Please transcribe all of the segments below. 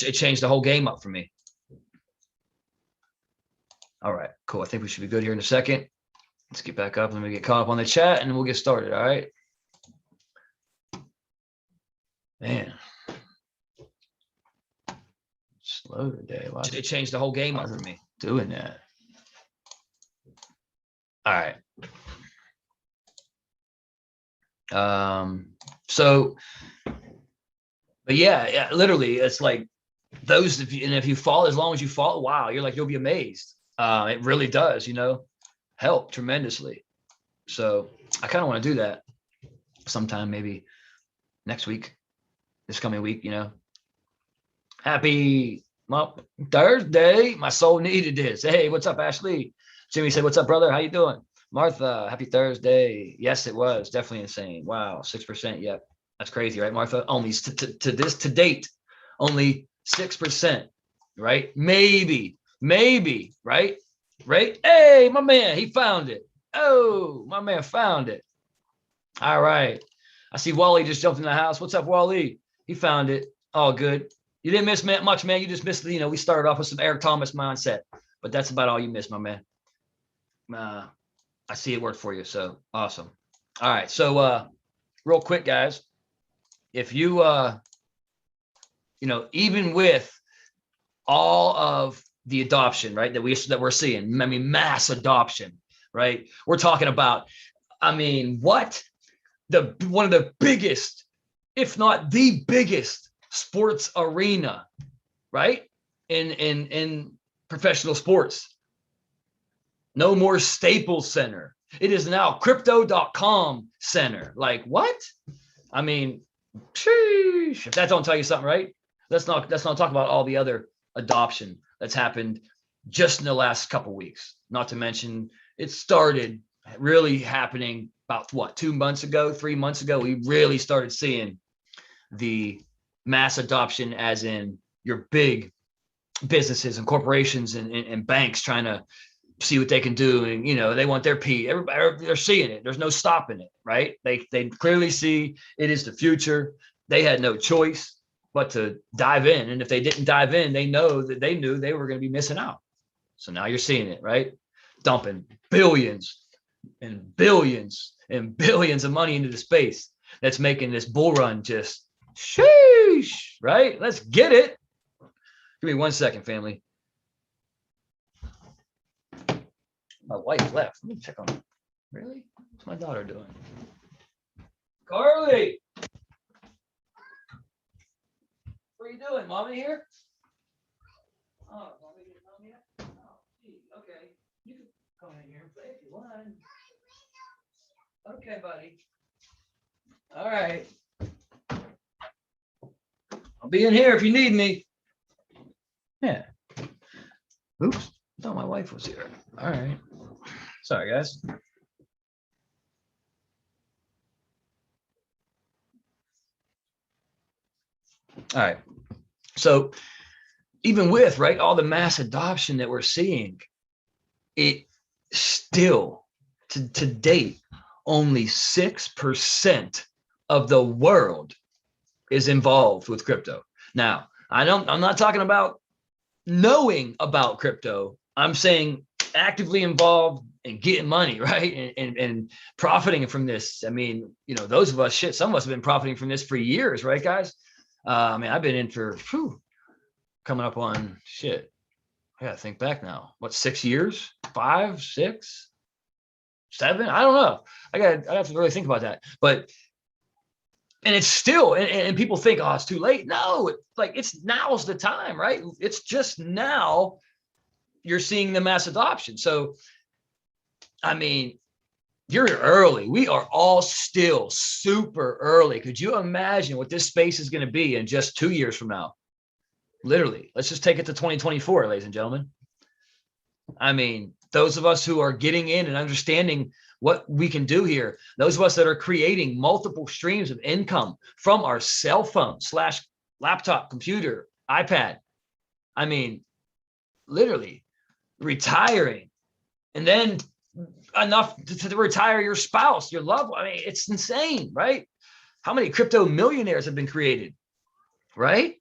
it changed the whole game up for me. All right, cool. I think we should be good here in a second. Let's get back up. Let me get caught up on the chat and we'll get started. All right. Man. Slow today. Why it changed the whole game up for me doing that. All right. So, but yeah, literally, it's like those. If you follow, as long as you follow, wow, you're like, you'll be amazed. It really does, help tremendously. So I kind of want to do that sometime, maybe next week, this coming week. Happy Thursday. My soul needed this. Hey, what's up, Ashley? Jimmy said, what's up, brother? How you doing? Martha, happy Thursday. Yes, it was definitely insane. Wow, 6%. Yep, that's crazy, right, Martha? Only to date, only 6%, right? Maybe, right? Hey, my man, he found it. Oh, my man found it. All right. I see Wally just jumped in the house. What's up, Wally? He found it. All good. You didn't miss much, man. You just missed, we started off with some Eric Thomas mindset, but that's about all you missed, my man. I see it worked for you. So awesome. All right. So real quick, guys, if you, even with all of the adoption, right, that we're seeing, I mean, mass adoption, right? We're talking about, one of the biggest, if not the biggest sports arena, right? In professional sports. No more Staples Center. It is now crypto.com center. Like what? Sheesh, if that don't tell you something, right? Let's not talk about all the other adoption that's happened just in the last couple of weeks. Not to mention it started really happening about 2 months ago, 3 months ago. We really started seeing the mass adoption, as in your big businesses and corporations and banks trying to see what they can do, and they want their P. Everybody, they're seeing it. There's no stopping it, right? They clearly see it is the future. They had no choice but to dive in, and if they didn't dive in, they knew they were going to be missing out. So now you're seeing it, right? Dumping billions and billions and billions of money into the space that's making this bull run just sheesh, right? Let's get it. Give me 1 second, family. My wife left. Let me check on her. Really? What's my daughter doing? Carly! What are you doing? Mommy here? Oh, mommy here? Oh, gee, okay. You can come in here and play if you want. Okay, buddy. All right. I'll be in here if you need me. Yeah. Oops. I thought my wife was here. All right. Sorry, guys. All right. So even with, right, all the mass adoption that we're seeing, it still, to date, only 6% of the world is involved with crypto. Now, I'm not talking about knowing about crypto. I'm saying actively involved and getting money, right? And profiting from this. Those of us, some of us have been profiting from this for years, right, guys? I've been in for coming up on shit. I gotta think back now. What, 6 years? 5, 6, 7? I don't know. I have to really think about that. But and it's still, and people think, oh, it's too late. No, now's the time, right? It's just now you're seeing the mass adoption. So, you're early. We are all still super early. Could you imagine what this space is going to be in just 2 years from now? Literally, let's just take it to 2024, ladies and gentlemen. Those of us who are getting in and understanding what we can do here, those of us that are creating multiple streams of income from our cell phone / laptop, computer, iPad. Literally retiring, and then enough to retire your spouse, your loved one. It's insane, right? How many crypto millionaires have been created, right?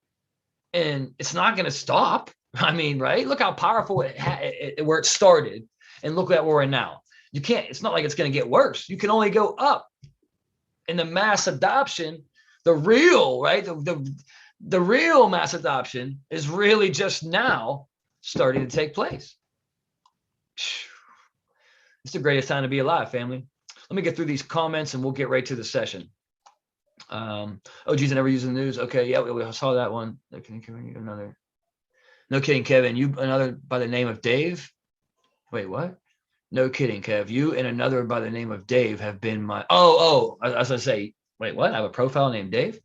and it's not going to stop. I mean, right? Look how powerful where it started, and look at where we're in now. You can't. It's not like it's going to get worse. You can only go up. And the mass adoption, the real, right? The real mass adoption is really just now starting to take place. It's the greatest time to be alive, family. Let me get through these comments and we'll get right to the session. Oh, geez, I never use the news. Okay, yeah, we saw that one. Another. No kidding, Kevin. You another by the name of Dave? Wait, what? No kidding, Kev. You and another by the name of Dave have been my. As I say, wait, what? I have a profile named Dave.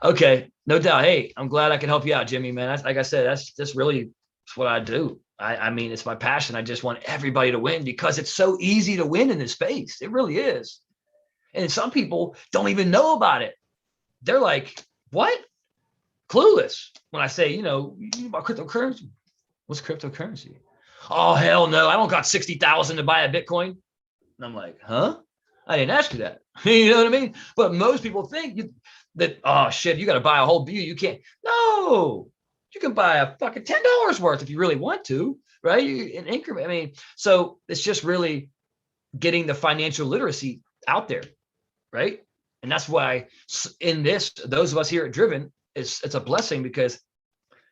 Okay, no doubt. Hey, I'm glad I can help you out, Jimmy. Man, like I said, that's really what I do. I mean, it's my passion. I just want everybody to win because it's so easy to win in this space. It really is. And some people don't even know about it. They're like, what? Clueless. When I say, you know about cryptocurrency. What's cryptocurrency? Oh, hell no. I don't got 60,000 to buy a Bitcoin. And I'm like, huh? I didn't ask you that. You know what I mean? But most people think that, oh, shit, you got to buy a whole view. You can't. No. You can buy a fucking $10 worth if you really want to, right? In increment. I mean, so it's just really getting the financial literacy out there, right? And that's why in this, those of us here at Driven, it's a blessing because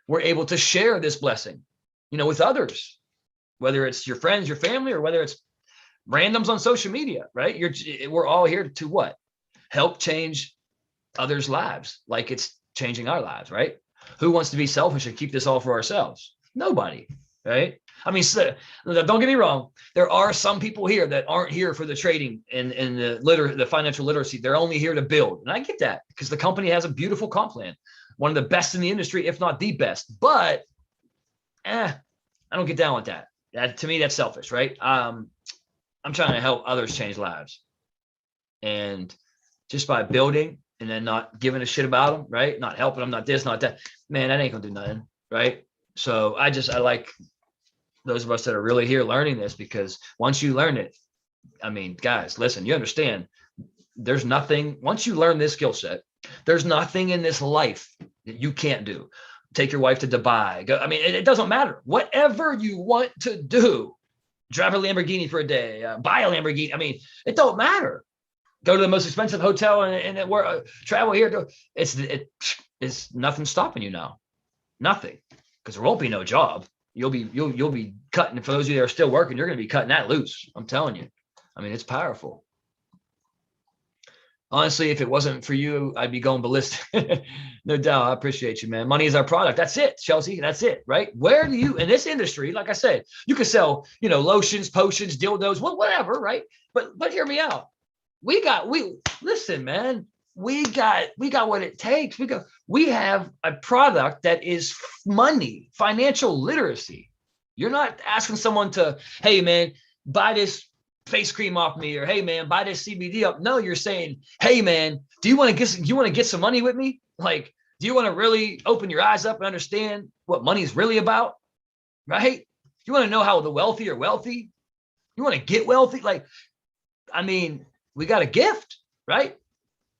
we're able to share this blessing, with others, whether it's your friends, your family, or whether it's randoms on social media, right? We're all here to what? Help change others' lives like it's changing our lives, right? Who wants to be selfish and keep this all for ourselves? Nobody, right? I mean, don't get me wrong. There are some people here that aren't here for the trading and the financial literacy. They're only here to build. And I get that because the company has a beautiful comp plan, one of the best in the industry, if not the best. But I don't get down with that. To me, that's selfish, right? I'm trying to help others change lives. And just by building and then not giving a shit about them, right? Not helping them, not this, not that. Man, that ain't gonna do nothing, right? So I like those of us that are really here learning this, because once you learn it, I mean, guys, listen, you understand there's nothing, once you learn this skill set, there's nothing in this life that you can't do. Take your wife to Dubai. Go, I mean, it doesn't matter. Whatever you want to do, drive a Lamborghini for a day, buy a Lamborghini. I mean, it don't matter. Go to the most expensive hotel and travel here. It's nothing stopping you now. Nothing, because there won't be no job. You'll be cutting. For those of you that are still working, you're going to be cutting that loose. I'm telling you. I mean, it's powerful. Honestly, if it wasn't for you, I'd be going ballistic. No doubt. I appreciate you, man. Money is our product. That's it, Chelsea. That's it, right? Where do you, in this industry, like I said, you can sell, lotions, potions, dildos, whatever, right? But hear me out. Listen, man. We got what it takes. We have a product that is money, financial literacy. You're not asking someone to, hey, man, buy this face cream off me, or hey, man, buy this CBD up. No, you're saying, hey, man, do you want to get some money with me? Like, do you want to really open your eyes up and understand what money is really about? Right? You want to know how the wealthy are wealthy? You want to get wealthy? Like, I mean, we got a gift, right?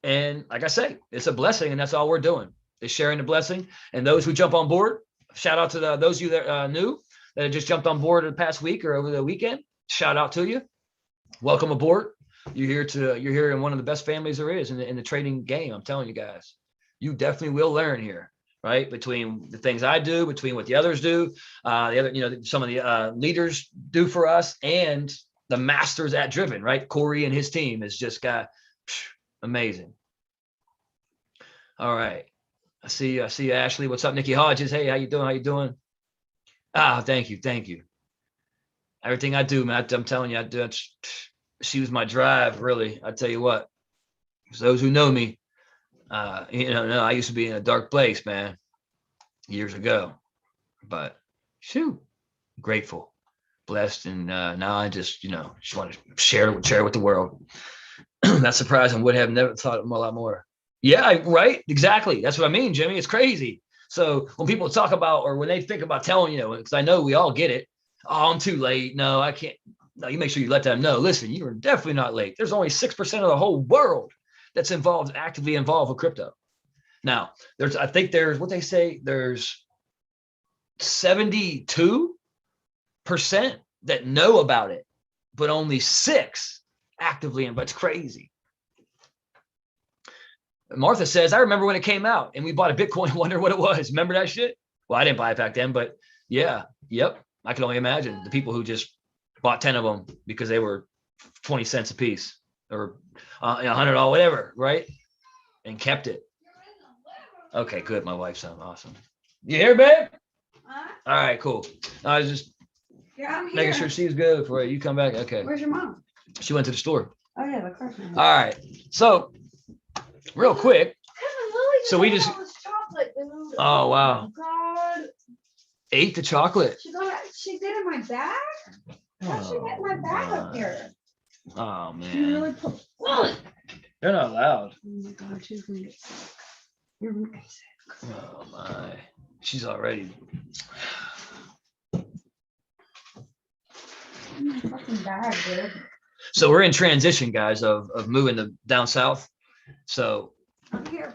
And like I say, it's a blessing, and that's all we're doing is sharing the blessing. And those who jump on board, shout out to those of you that new that just jumped on board the past week or over the weekend. Shout out to you. Welcome aboard. You're here in one of the best families there is in the trading game. I'm telling you guys, you definitely will learn here, right? Between the things I do, between what the others do, some of the leaders do for us, and the masters at Driven, right? Corey and his team has just got amazing. All right. I see you, Ashley. What's up, Nikki Hodges? Hey, how you doing? Thank you. Everything I do, man, I'm telling you, she was my drive, really. I tell you what, those who know me, I used to be in a dark place, man, years ago, but grateful, blessed. And now I just want to share it with the world. Not surprising. Would have never thought a lot more. Yeah, right. Exactly. That's what I mean, Jimmy. It's crazy. So when people talk about, or when they think about telling, because I know we all get it. Oh, I'm too late. No, I can't. No, you make sure you let them know. Listen, you are definitely not late. There's only 6% of the whole world that's actively involved with crypto. Now, I think there's what they say, there's 72% that know about it, but only 6 actively, but it's crazy. Martha says, I remember when it came out and we bought a Bitcoin, wonder what it was. Remember that shit? Well, I didn't buy it back then, but yeah, yep. I can only imagine the people who just bought 10 of them because they were 20 cents a piece or $100, whatever, right? And kept it. Okay, good. My wife sounds awesome. You here, babe? All right, cool. I was just making sure she's good before you come back. Okay. Where's your mom? She went to the store. Oh yeah, of course. All right. So real quick. So we just. Chocolate, dude. Oh wow. God. Ate the chocolate. She did in my bag. How'd she get my bag up here? Oh man. You really put. They're not loud. Oh my God, she's gonna get sick. You're gonna get sick. Oh my. She's already. My fucking bag, dude. So we're in transition, guys, of moving down south. So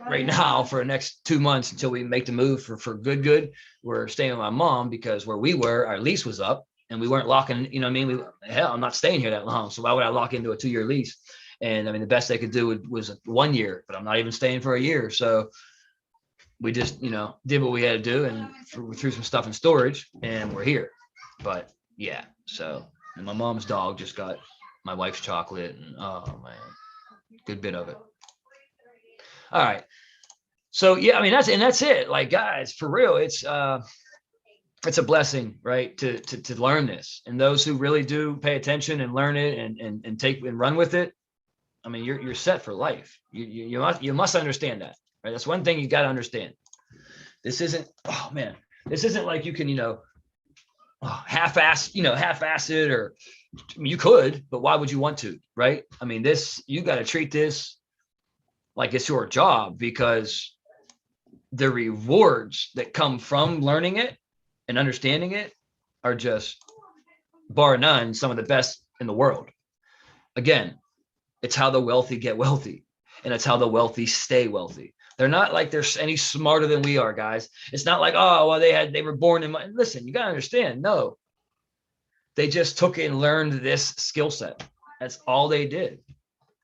right now, for the next 2 months until we make the move for good, we're staying with my mom because where we were, our lease was up and we weren't locking, you know what I mean? Hell, I'm not staying here that long. So why would I lock into a 2-year lease? And I mean, the best they could do was 1 year, but I'm not even staying for a year. So we just, did what we had to do and we threw some stuff in storage and we're here. But yeah, so and my mom's dog just got my wife's chocolate and oh man, good bit of it. All right. So yeah, I mean that's it. Like guys, for real, it's a blessing, right? To learn this. And those who really do pay attention and learn it and take and run with it, I mean you're set for life. You must understand that, right? That's one thing you got to understand. This isn't like you can, half-ass it, or I mean, you could, but why would you want to, right? I mean, you got to treat this like it's your job because the rewards that come from learning it and understanding it are just bar none some of the best in the world. Again, it's how the wealthy get wealthy, and it's how the wealthy stay wealthy. They're not like they're any smarter than we are, guys. It's not like, oh, well, they were born in listen, you got to understand. No, they just took it and learned this skill set. That's all they did.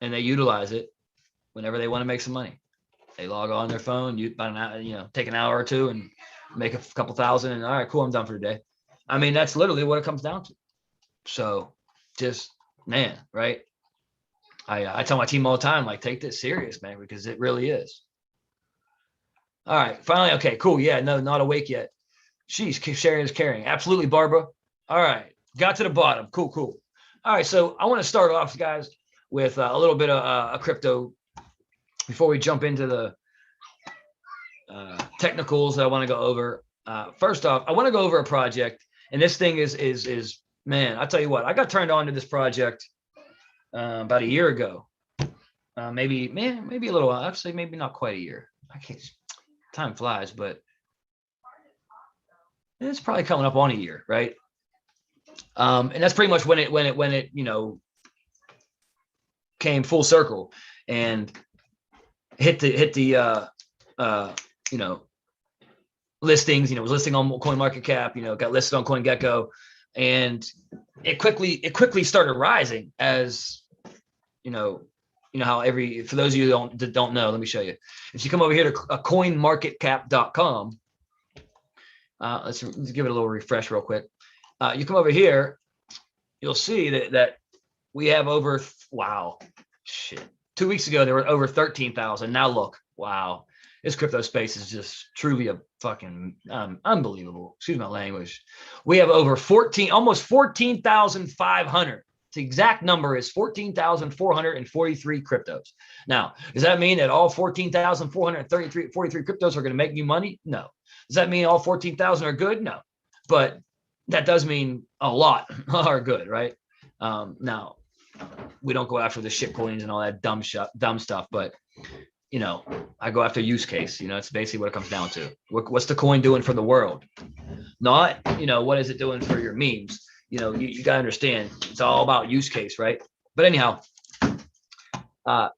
And they utilize it whenever they want to make some money. They log on their phone, take an hour or two and make a couple thousand and all right, cool, I'm done for the day. I mean, that's literally what it comes down to. So just, man, right? I tell my team all the time, like, take this serious, man, because it really is. All right, finally, okay, cool. Yeah, no, not awake yet. She's sharing is caring. Absolutely, Barbara. All right, got to the bottom. Cool. All right, so I want to start off, guys, with a little bit of a crypto before we jump into the technicals that I want to go over. First off, I want to go over a project, and this thing is man, I'll tell you what, I got turned on to this project about a year ago. Maybe a little while. I'd say maybe not quite a year. I can't. Time flies, but it's probably coming up on a year, right? And that's pretty much when it came full circle and hit the listings. Was listing on CoinMarketCap. Got listed on CoinGecko, and it quickly started rising as how for those of you that don't know, let me show you. If you come over here to coinmarketcap.com, let's give it a little refresh real quick. You come over here, you'll see that we have over, 2 weeks ago, there were over 13,000. Now look, wow, this crypto space is just truly a fucking unbelievable. Excuse my language. We have over almost 14,500. The exact number is 14,443 cryptos. Now, does that mean that all 14,443 cryptos are going to make you money? No. Does that mean all 14,000 are good? No. But that does mean a lot are good, right? Now, we don't go after the shit coins and all that dumb stuff, but I go after use case. It's basically what it comes down to. What's the coin doing for the world? Not, what is it doing for your memes? You got to understand, it's all about use case, right? But anyhow,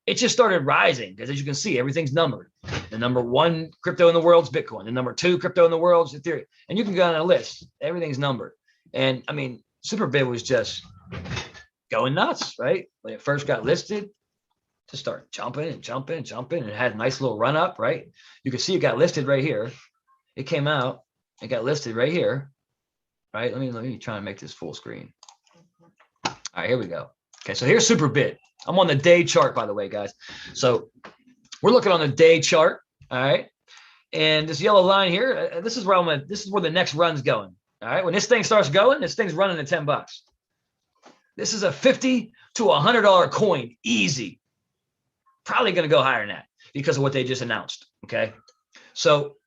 It just started rising because, as you can see, everything's numbered. The number one crypto in the world is Bitcoin. The number two crypto in the world is Ethereum. And you can go on a list. Everything's numbered. And I mean, Superbit was just going nuts, right? When it first got listed, to start jumping and jumping and jumping, and it had a nice little run up, right? You can see it got listed right here. It came out, it got listed right here, right? Let me try and make this full screen. All right, here we go. Okay, so here's Superbit. I'm on the day chart, by the way, guys. So we're looking on the day chart, all right? And this yellow line here, this is where this is where the next run's going. All right, when this thing starts going, this thing's running at 10 bucks. This is a $50 to $100 coin, easy. Probably going to go higher than that because of what they just announced. Okay, so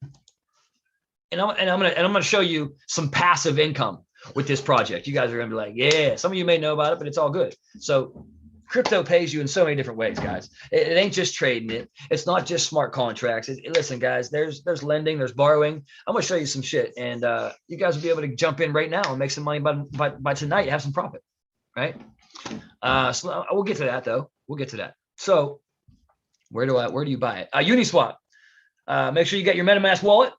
and I'm gonna show you some passive income with this project. You guys are gonna be like, yeah, some of you may know about it, but it's all good. So crypto pays you in so many different ways, guys. It ain't just trading it. It's not just smart contracts. Listen, guys, there's lending, there's borrowing. I'm gonna show you some shit, and you guys will be able to jump in right now and make some money by tonight. Have some profit, right? So we'll get to that though. We'll get to that. So where do you buy it? Uniswap. Make sure you get your MetaMask wallet.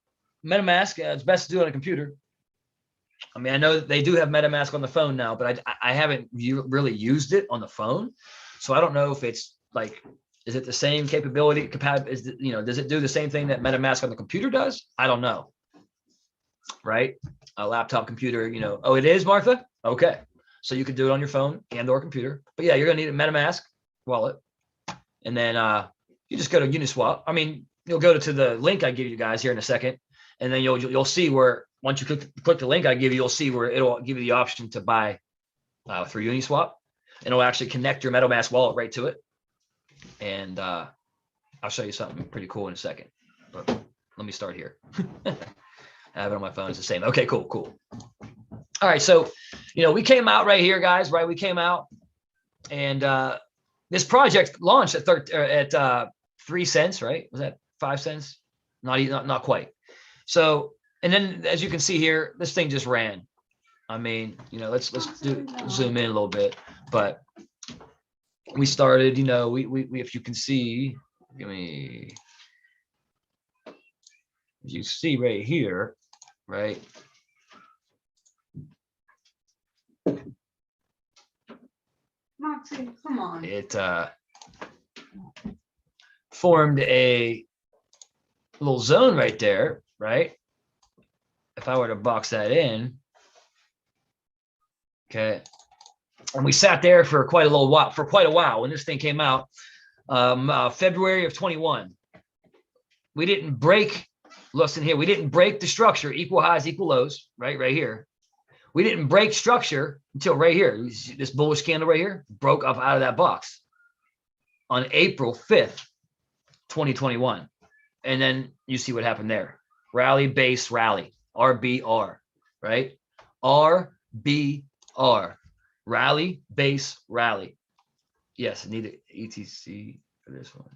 MetaMask, it's best to do it on a computer. I mean, I know that they do have MetaMask on the phone now, but I haven't really used it on the phone. So I don't know if it's like, is it the same capability? Does it do the same thing that MetaMask on the computer does? I don't know. Right? A laptop computer, oh, it is, Martha? Okay. So you could do it on your phone and or computer. But yeah, you're going to need a MetaMask wallet. And then you just go to Uniswap. I mean, you'll go to the link I give you guys here in a second. And then you'll see where, once you click the link I give you, you'll see where it'll give you the option to buy through Uniswap. And it'll actually connect your MetaMask wallet right to it. And I'll show you something pretty cool in a second. But let me start here. I have it on my phone. It's the same. Okay, cool. All right, so we came out right here, guys. Right, we came out, and this project launched at 3 cents. Right? Was that 5 cents? Not quite. So, and then as you can see here, this thing just ran. I mean, let's zoom in a little bit, but we started, we if you can see, you see right here, right? Moxie, come on. It formed a little zone right there, right? If I were to box that in, okay, and we sat there for quite a while when this thing came out, February of 21. We didn't break. Listen here, we didn't break the structure, equal highs, equal lows, right here. We didn't break structure until right here. This bullish candle right here broke up out of that box on April 5th, 2021. And then you see what happened there. Rally, base, rally, RBR, right? RBR, rally, base, rally. Yes, I need an ETC for this one.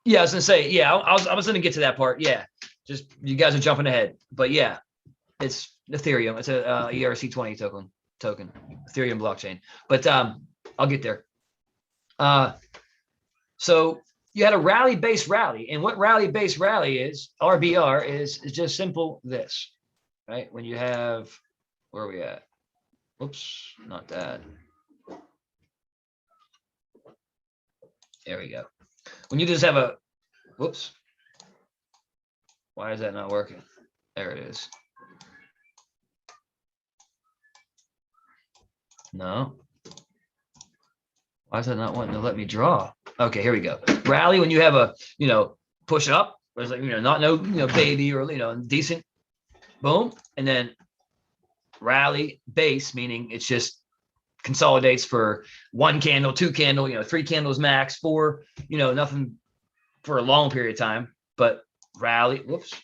Yeah, I was gonna say, yeah, I was gonna get to that part. Yeah, just you guys are jumping ahead, but yeah, it's Ethereum. It's a ERC20 token, Ethereum blockchain. But I'll get there. So you had a rally base rally, and what rally base rally is, RBR is just simple this, right? When you have, where are we at? Oops, not that. There we go. When you just have a, whoops. Why is that not working? There it is. No. Why is that not wanting to let me draw? Okay, here we go. Rally when you have a, push up, where it's like, not no, baby or, decent, boom. And then rally base, meaning it's just consolidates for 1 candle, 2 candle, 3 candles max, 4, nothing for a long period of time, but rally, whoops,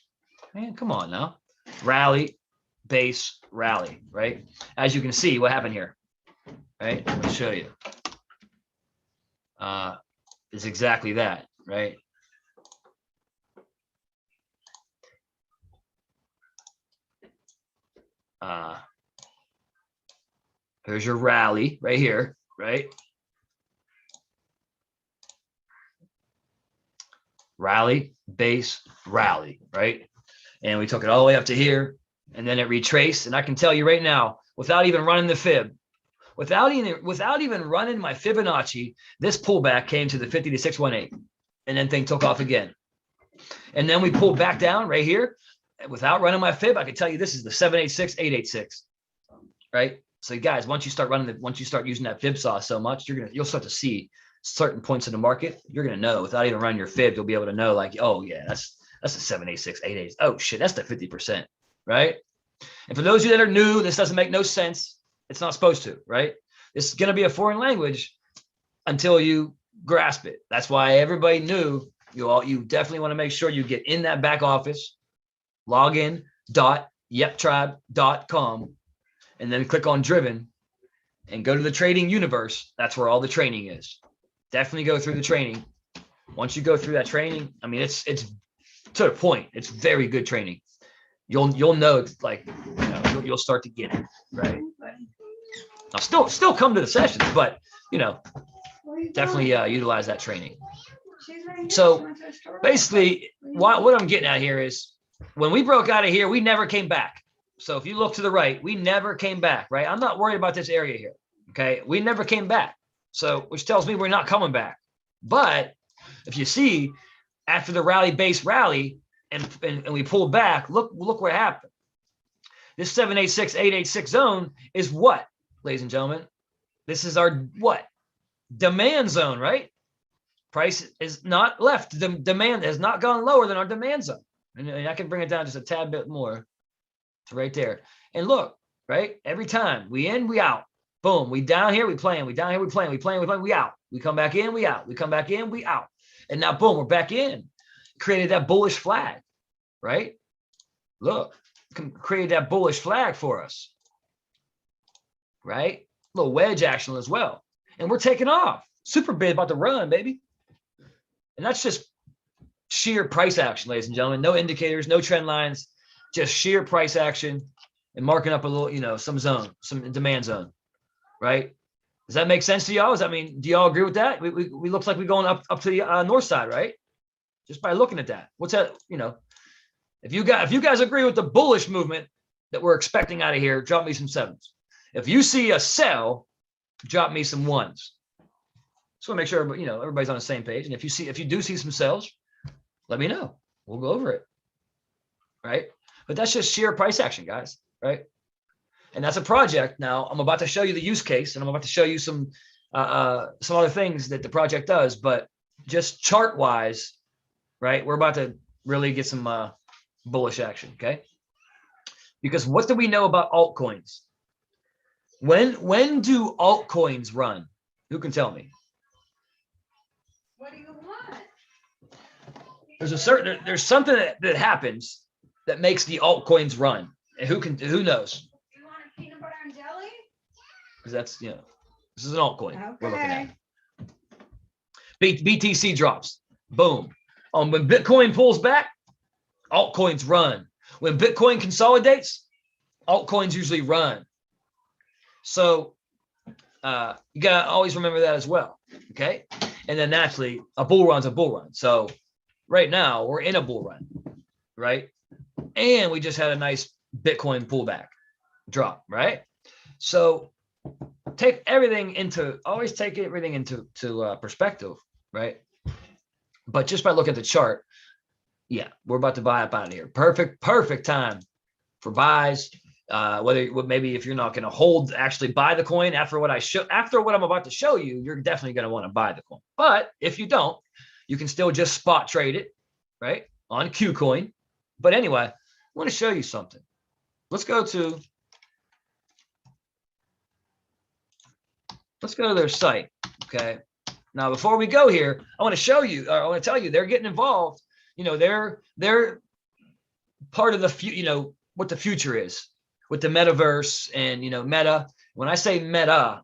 man, come on now. Rally, base, rally, right? As you can see, what happened here, right? I'm gonna show you. Is exactly that, right? Here's your rally right here, right? rally, base, rally, right? And we took it all the way up to here, and then it retraced. And I can tell you right now, without even running the fib, without even running my Fibonacci, this pullback came to the 50 to 618, and then thing took off again. And then we pulled back down right here. Without running my fib, I can tell you this is the 786, 886, right? So guys, once you start using that fib saw so much, you'll start to see certain points in the market. You're gonna know without even running your fib, you'll be able to know like, oh yeah, that's the 786, 886. Oh shit, that's the 50%, right? And for those of you that are new, this doesn't make no sense. It's not supposed to, right? This is gonna be a foreign language until you grasp it. That's why everybody knew you definitely want to make sure you get in that back office, login.yeptribe.com, and then click on driven and go to the trading universe. That's where all the training is. Definitely go through the training. Once you go through that training, I mean, it's to the point. It's very good training. You'll know it's like, you'll start to get it, right? I'll still come to the sessions, but definitely utilize that training. So basically, what I'm getting at here is when we broke out of here, we never came back. So if you look to the right, we never came back, right? I'm not worried about this area here. Okay. We never came back. So, which tells me we're not coming back. But if you see after the base rally and we pulled back, look what happened. This 786, 886 zone is what, ladies and gentlemen? This is our what? Demand zone, right? Price is not left. The demand has not gone lower than our demand zone. And I can bring it down just a tad bit more to right there. And look, right? Every time we in, we out. Boom. We down here, we playing. We down here, we playing. We playing, we out. We come back in, we out. We come back in, we out. And now, boom, we're back in. Created that bullish flag, right? Look, created that bullish flag for us, right? A little wedge action as well. And we're taking off. Super bid about to run, baby. And that's just sheer price action, ladies and gentlemen. No indicators, no trend lines, just sheer price action and marking up a little, some zone, some demand zone, right? Does that make sense to y'all? Do y'all agree with that? We looks like we're going up to the north side, right? Just by looking at that. What's that? If you guys agree with the bullish movement that we're expecting out of here, drop me some sevens. If you see a sell, drop me some ones. Just want to make sure everybody's on the same page. And if you do see some sells, let me know. We'll go over it. Right? But that's just sheer price action, guys. Right? And that's a project. Now I'm about to show you the use case, and I'm about to show you some other things that the project does. But just chart wise, right? We're about to really get some bullish action. Okay? Because what do we know about altcoins? When do altcoins run? Who can tell me? What do you want? There's something that happens that makes the altcoins run. And who knows? You want a peanut butter and jelly? Because that's, this is an altcoin we're looking Okay. at. BTC drops. Boom. When Bitcoin pulls back, altcoins run. When Bitcoin consolidates, altcoins usually run. So you got to always remember that as well. Okay. And then naturally, a bull run's a bull run. So right now we're in a bull run, right? And we just had a nice Bitcoin pullback drop, right? So always take everything into perspective, right? But just by looking at the chart, yeah, we're about to buy up out of here. Perfect time for buys. Maybe if you're not going to actually buy the coin after what I'm about to show you, you're definitely going to want to buy the coin. But if you don't, you can still just spot trade it, right? On KuCoin. But anyway, I want to show you something. Let's go to their site. Okay. Now, before we go here, I want to tell you, they're getting involved. They're part of the what the future is with the metaverse and, Meta. When I say Meta,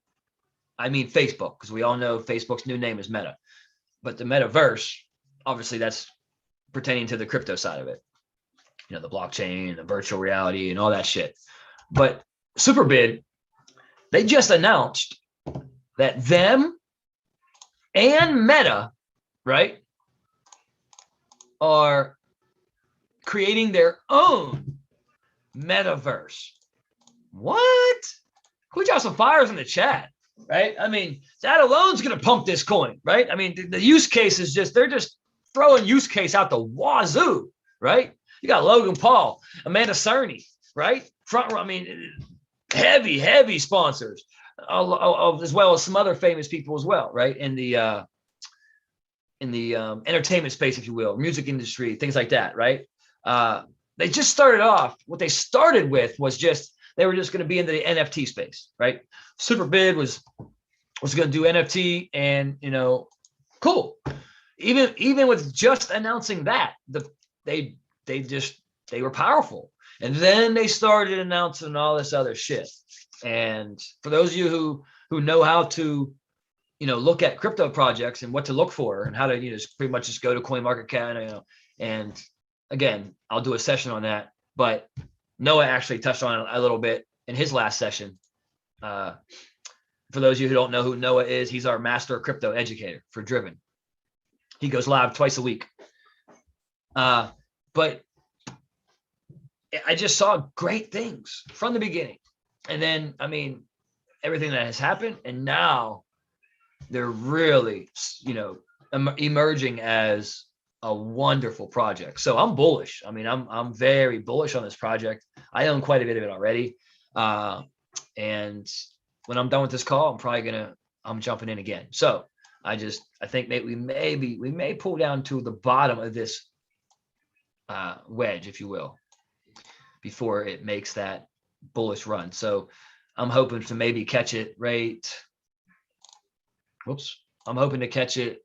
I mean Facebook, because we all know Facebook's new name is Meta. But the metaverse, obviously that's pertaining to the crypto side of it. The blockchain, the virtual reality and all that shit. But Superbid, they just announced that them and Meta, right, are creating their own metaverse. What? Could we drop some fires in the chat? Right? I mean, that alone is going to pump this coin, right? I mean, the use case is just, they're just throwing use case out the wazoo, right? You got Logan Paul, Amanda Cerny, right? I mean, heavy sponsors, as well as some other famous people as well, right? In the entertainment space, if you will, music industry, things like that, right? They just started off, what they started with was just, they were just going to be in the NFT space, right? Superbid was going to do NFT, and cool. Even with just announcing that, they were powerful, and then they started announcing all this other shit. And for those of you who know how to look at crypto projects and what to look for and how to just pretty much just go to CoinMarketCap, and again, I'll do a session on that, but Noah actually touched on it a little bit in his last session. For those of you who don't know who Noah is, he's our master crypto educator for Driven. He goes live twice a week. But I just saw great things from the beginning. And then, I mean, everything that has happened, and now they're really, emerging as a wonderful project. So I'm bullish. I mean, I'm very bullish on this project. I own quite a bit of it already. And when I'm done with this call, I'm jumping in again. So I think maybe we may pull down to the bottom of this wedge, if you will, before it makes that bullish run. So I'm hoping to maybe catch it right. Whoops. I'm hoping to catch it,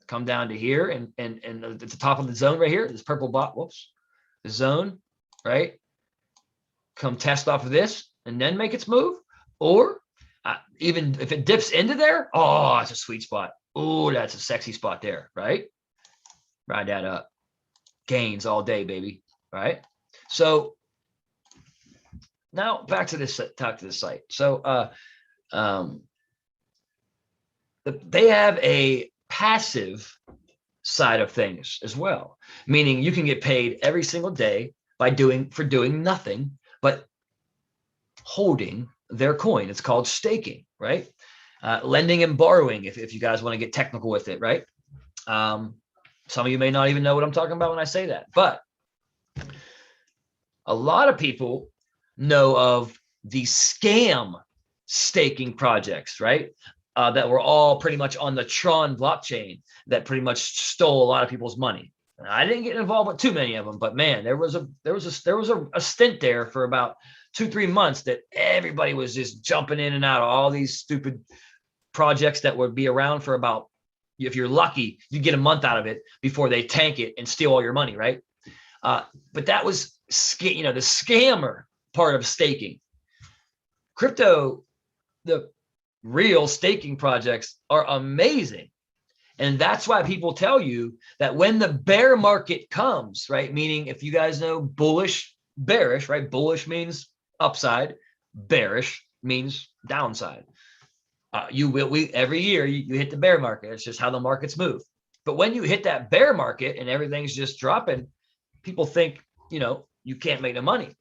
come down to here and at the top of the zone right here, this purple bot. Whoops. The zone, right? Come test off of this and then make its move. Or even if it dips into there, oh, it's a sweet spot. Oh, that's a sexy spot there, right? Ride that up. Gains all day, baby. Right? So now back to this, talk to the site. So they have a passive side of things as well, meaning you can get paid every single day for doing nothing but holding their coin. It's called staking, right? Lending and borrowing, if you guys want to get technical with it, right? Some of you may not even know what I'm talking about when I say that, but a lot of people know of the scam staking projects, right? That were all pretty much on the Tron blockchain that pretty much stole a lot of people's money. And I didn't get involved with too many of them, but man, there was a stint there for about 2-3 months that everybody was just jumping in and out of all these stupid projects that would be around for about, if you're lucky, you get a month out of it before they tank it and steal all your money, right? But that was the scammer part of staking. Crypto, the real staking projects are amazing. And that's why people tell you that when the bear market comes, right? Meaning, if you guys know bullish, bearish, right? Bullish means upside, bearish means downside. Every year you hit the bear market. It's just how the markets move. But when you hit that bear market and everything's just dropping, people think, you can't make the money.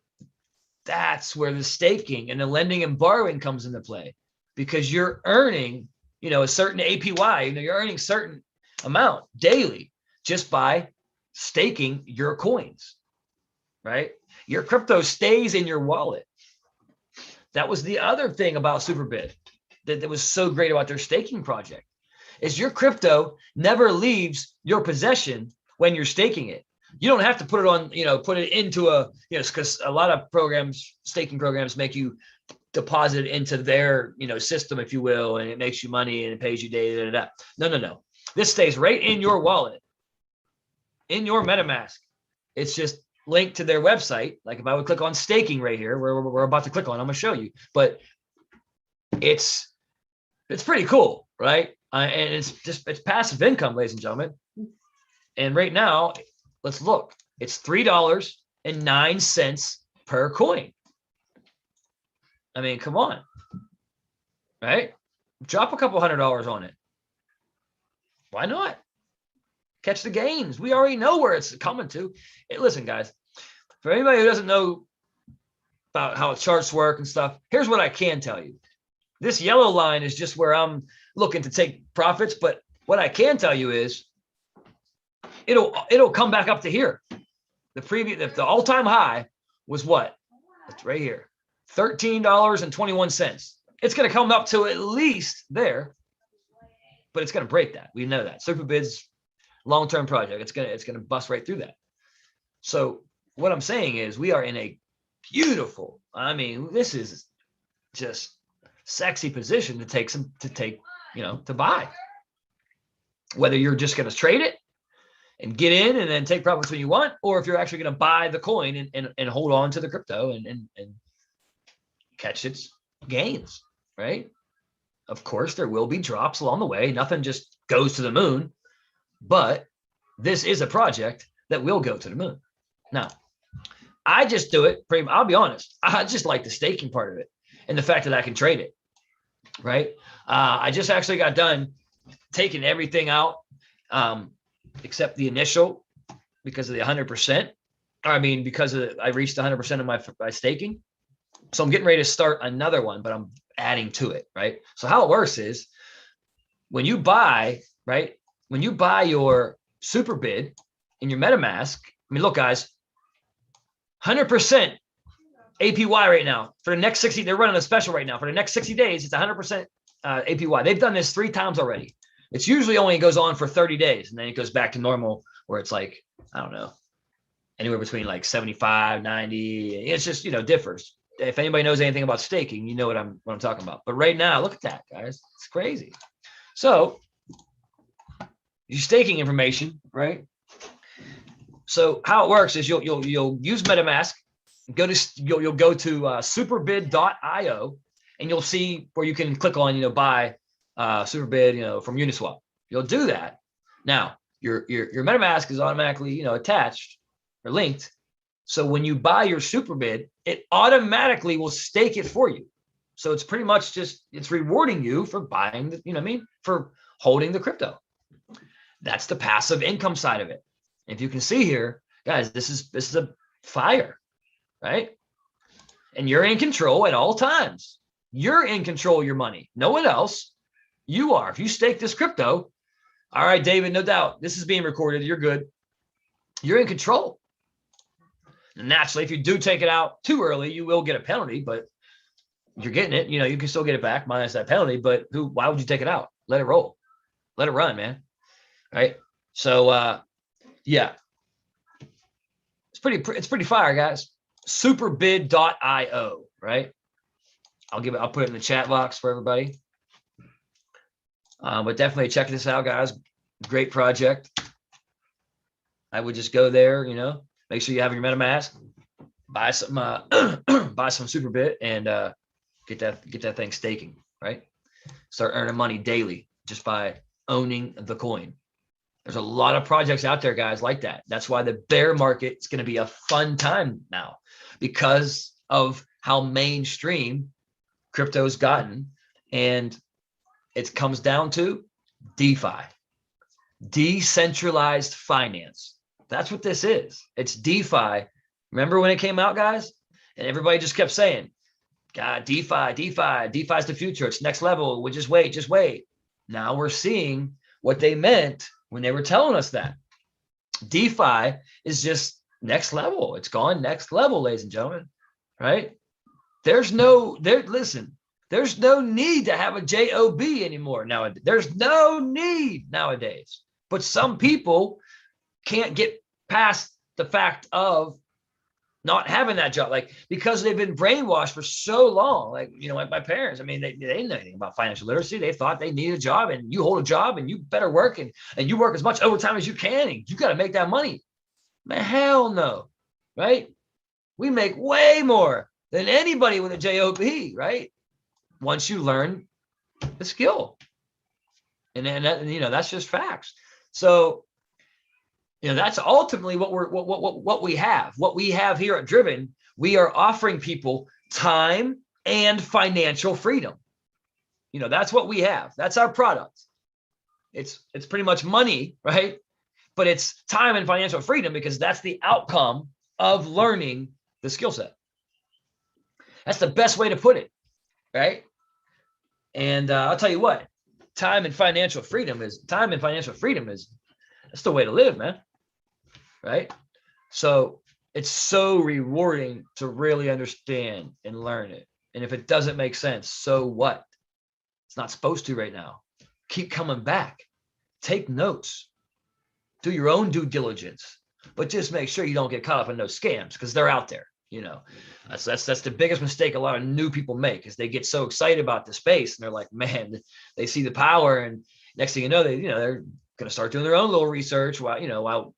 That's where the staking and the lending and borrowing comes into play, because you're earning, a certain APY, you're earning a certain amount daily just by staking your coins, right? Your crypto stays in your wallet. That was the other thing about Superbid that was so great about their staking project, is your crypto never leaves your possession when you're staking it. You don't have to put it on, put it into because a lot of staking programs make you deposit it into their, system, if you will, and it makes you money and it pays you day. No. This stays right in your wallet, in your MetaMask. It's just linked to their website. Like if I would click on staking right here, where we're about to click on, I'm going to show you, but it's pretty cool, right? And it's passive income, ladies and gentlemen. And right now, let's look. It's $3.09 per coin. I mean, come on, right? Drop a couple $100 on it. Why not? catch the gains. We already know where it's coming to. Hey, listen, guys, for anybody who doesn't know about how charts work and stuff, here's what I can tell you. This yellow line is just where I'm looking to take profits. But what I can tell you is it'll come back up to here. The all-time high was what? It's right here, $13.21. It's going to come up to at least there, but it's going to break that. We know that. Superbid's long-term project. It's going to bust right through that. So what I'm saying is we are in a beautiful, I mean, this is just sexy position to buy. Whether you're just going to trade it and get in and then take profits when you want, or if you're actually going to buy the coin and hold on to the crypto and catch its gains, right? Of course, there will be drops along the way. Nothing just goes to the moon, but this is a project that will go to the moon. Now, I just do it. I'll be honest. I just like the staking part of it and the fact that I can trade it, right? I just actually got done taking everything out except the initial because of the 100%. I mean, because I reached 100% of my staking. So I'm getting ready to start another one, but I'm adding to it, right? So how it works is when you buy, right? When you buy your super bid in your MetaMask, I mean, look, guys, 100% APY right now for the next 60. They're running a special right now for the next 60 days. It's 100% APY. They've done this 3 times already. It's usually only goes on for 30 days and then it goes back to normal where it's like, I don't know, anywhere between like 75, 90. It's just, differs. If anybody knows anything about staking, you know what I'm talking about. But right now, look at that, guys. It's crazy. So your staking information, right? So how it works is you'll use MetaMask, you'll go to superbid.io, and you'll see where you can click on buy superbid from Uniswap. You'll do that. Now your MetaMask is automatically attached or linked. So when you buy your superbid, it automatically will stake it for you. So it's pretty much it's rewarding you for buying for holding the crypto. That's the passive income side of it. If you can see here, guys, this is a fire, right? And you're in control at all times. You're in control of your money. No one else. You are. If you stake this crypto, all right, David, no doubt. This is being recorded. You're good. You're in control. And naturally, if you do take it out too early, you will get a penalty, but you're getting it. You can still get it back minus that penalty, but why would you take it out? Let it roll. Let it run, man. Right? So, yeah. It's pretty fire, guys. Superbid.io, right? I'll put it in the chat box for everybody. But definitely check this out, guys. Great project. I would just go there, make sure you have your MetaMask, buy some Superbit, and get that thing staking, right? Start earning money daily just by owning the coin. There's a lot of projects out there, guys, like that. That's why the bear market is going to be a fun time now because of how mainstream crypto's gotten. And it comes down to DeFi, decentralized finance. That's what this is. It's DeFi. Remember when it came out, guys? And everybody just kept saying, God, DeFi, DeFi's the future. It's next level. We'll just wait. Now we're seeing what they meant when they were telling us that. DeFi is just next level. It's gone next level, ladies and gentlemen, right? There's no need to have a JOB anymore nowadays. There's no need nowadays. But some people can't get past the fact of not having that job, because they've been brainwashed for so long. Like my parents, I mean, they didn't know anything about financial literacy. They thought they needed a job, and you hold a job and you better work and you work as much overtime as you can. And you got to make that money. Man, hell no, right? We make way more than anybody with a JOB, right? Once you learn the skill, and that's just facts. So, that's ultimately what we have. What we have here at Driven, we are offering people time and financial freedom. That's what we have. That's our product. It's pretty much money, right? but it's time and financial freedom because that's the outcome of learning the skill set. That's the best way to put it, right? And I'll tell you what, time and financial freedom is that's the way to live, man. Right? So it's so rewarding to really understand and learn it. And if it doesn't make sense, so what? It's not supposed to right now. Keep coming back. Take notes. Do your own due diligence, but just make sure you don't get caught up in those scams because they're out there. You know, that's the biggest mistake a lot of new people make is they get so excited about the space and they're like, man, they see the power, and next thing you know, they're gonna start doing their own little research while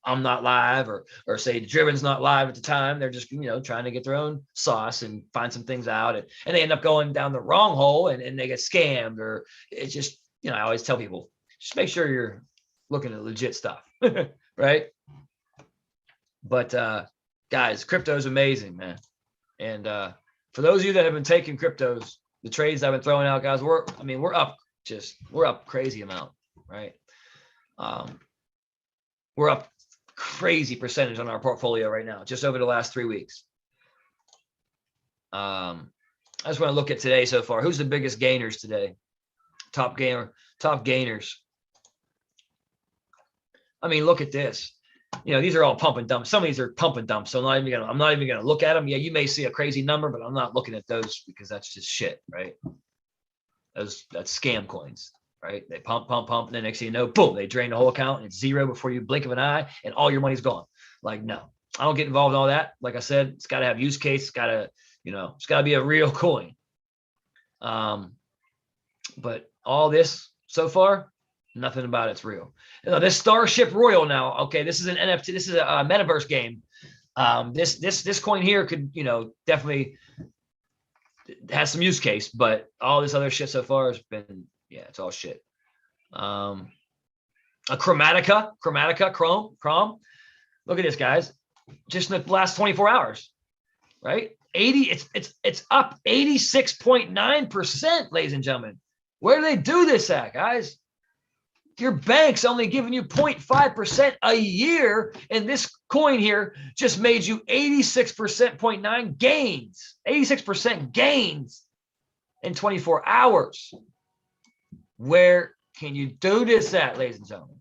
I'm not live or say Driven's not live at the time. They're just trying to get their own sauce and find some things out, and they end up going down the wrong hole and they get scammed, or it's just I always tell people just make sure you're looking at legit stuff, right? But guys, crypto is amazing, man. And for those of you that have been taking cryptos, the trades I've been throwing out, guys, we're up crazy amount, right? We're up crazy percentage on our portfolio right now, just over the last 3 weeks. I just want to look at today so far. Who's the biggest gainers today? Top gainers. I mean, look at this. These are all pump and dump. Some of these are pump and dump. So I'm not even gonna look at them. Yeah, you may see a crazy number, but I'm not looking at those because that's just shit, right? That's scam coins, right? They pump, and then next thing you know, boom, they drain the whole account and it's zero before you blink of an eye, and all your money's gone. Like, no, I don't get involved in all that. Like I said, it's got to have use case. It's got to be a real coin. But all this so far, nothing about it's real. This Starship Royal now, okay, this is an NFT. This is a metaverse game. This coin here could, definitely has some use case, but all this other shit so far has been, it's all shit. A Chromatica, Chrome. Look at this, guys. Just in the last 24 hours, right? It's up 86.9%, ladies and gentlemen. Where do they do this at, guys? Your bank's only giving you 0.5% a year, and this coin here just made you 86.9% gains. 86% gains in 24 hours. Where can you do this at, ladies and gentlemen?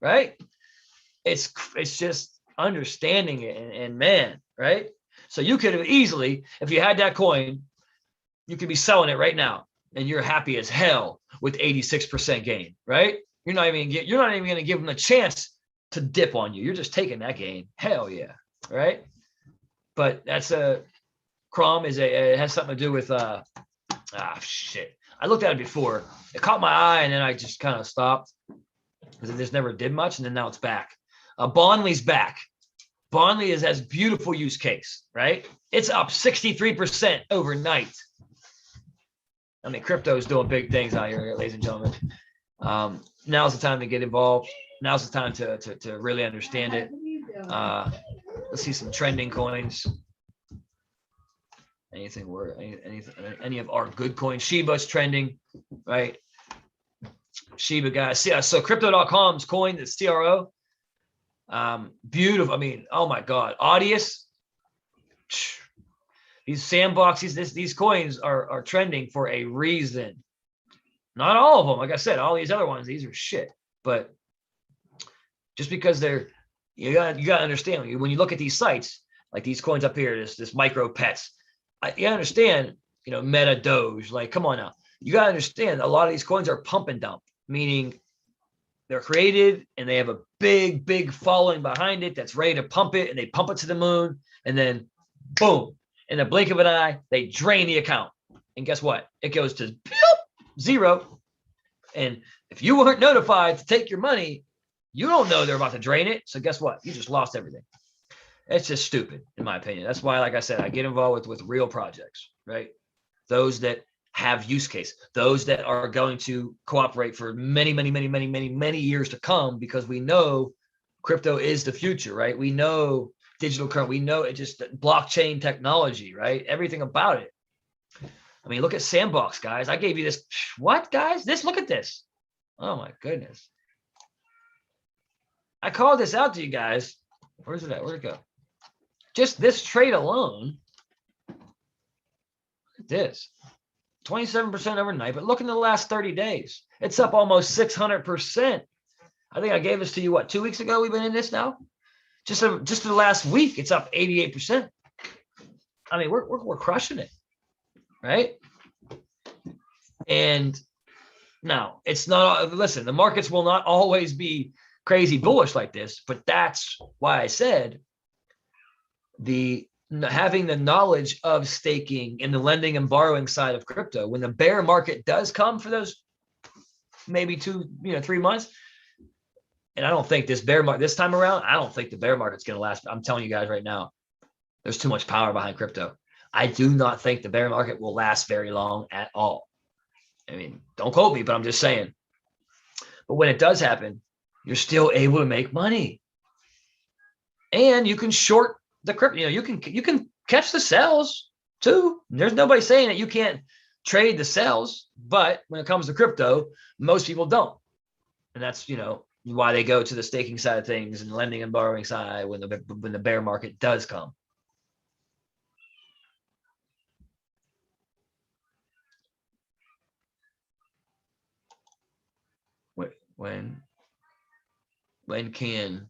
Right? It's just understanding it, and man, right? So you could have easily, if you had that coin, you could be selling it right now, and you're happy as hell with 86% gain, right? You're not even going to give them a chance to dip on you. You're just taking that gain. Hell yeah, right? But that's Chrome it has something to do with shit. I looked at it before. It caught my eye, and then I just kind of stopped because it just never did much, and then now it's back. Bondly's back. Bondly has beautiful use case, right? It's up 63% overnight. I mean, crypto is doing big things out here, ladies and gentlemen. Now's the time to get involved. Now's the time to really understand it. Let's see some trending coins. Any of our good coins. Shiba's trending, right? Shiba, guys. So crypto.com's coin, the CRO. Beautiful. I mean, oh my God. Audius. These sandboxes, these coins are trending for a reason. Not all of them. Like I said, all these other ones, these are shit. But just because you gotta understand, when you look at these sites, like these coins up here, this micro pets, you understand, Meta Doge, like, come on now. You gotta understand a lot of these coins are pump and dump, meaning they're created and they have a big, big following behind it that's ready to pump it, and they pump it to the moon, and then boom, in a blink of an eye, they drain the account. And guess what? It goes to zero. And if you weren't notified to take your money, you don't know they're about to drain it. So guess what? You just lost everything. It's just stupid, in my opinion. That's why, like I said, I get involved with real projects, right? Those that have use case, those that are going to cooperate for many, many, many, many, many, many years to come, because we know crypto is the future, right? We know digital currency, we know it, just blockchain technology, right? Everything about it. I mean, look at Sandbox, guys. I gave you this. What, guys? Look at this. Oh my goodness. I called this out to you guys. Where's it at? Where'd it go? Just this trade alone. Look at this. 27% overnight, but look in the last 30 days. It's up almost 600%. I think I gave this to you, what, 2 weeks ago? We've been in this now? Just the last week, it's up 88%. I mean, we're crushing it, right? And now it's not, listen, the markets will not always be crazy bullish like this, but that's why I said having the knowledge of staking in the lending and borrowing side of crypto, when the bear market does come for those maybe 3 months, and I don't think this bear market this time around, I don't think the bear market's going to last. I'm telling you guys right now, there's too much power behind crypto. I do not think the bear market will last very long at all. I mean, don't quote me, but I'm just saying. But when it does happen, you're still able to make money. And you can short the crypto. You can catch the sells too. There's nobody saying that you can't trade the sells, but when it comes to crypto, most people don't. And that's, why they go to the staking side of things and lending and borrowing side when the bear market does come. When can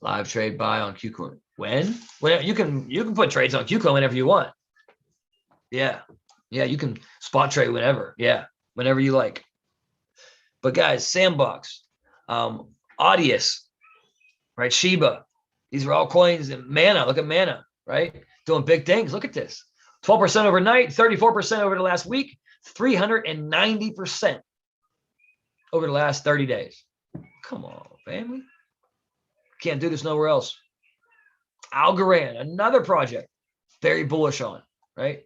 live trade buy on KuCoin? When you can put trades on KuCoin whenever you want. Yeah, you can spot trade whenever. Yeah, whenever you like. But guys, Sandbox, Audius, right? Shiba, these are all coins. And Mana, look at Mana, right? Doing big things. Look at this: 12% overnight, 34% over the last week, 390% over the last 30 days. Come on, family. Can't do this nowhere else. Algorand, another project, very bullish on, right?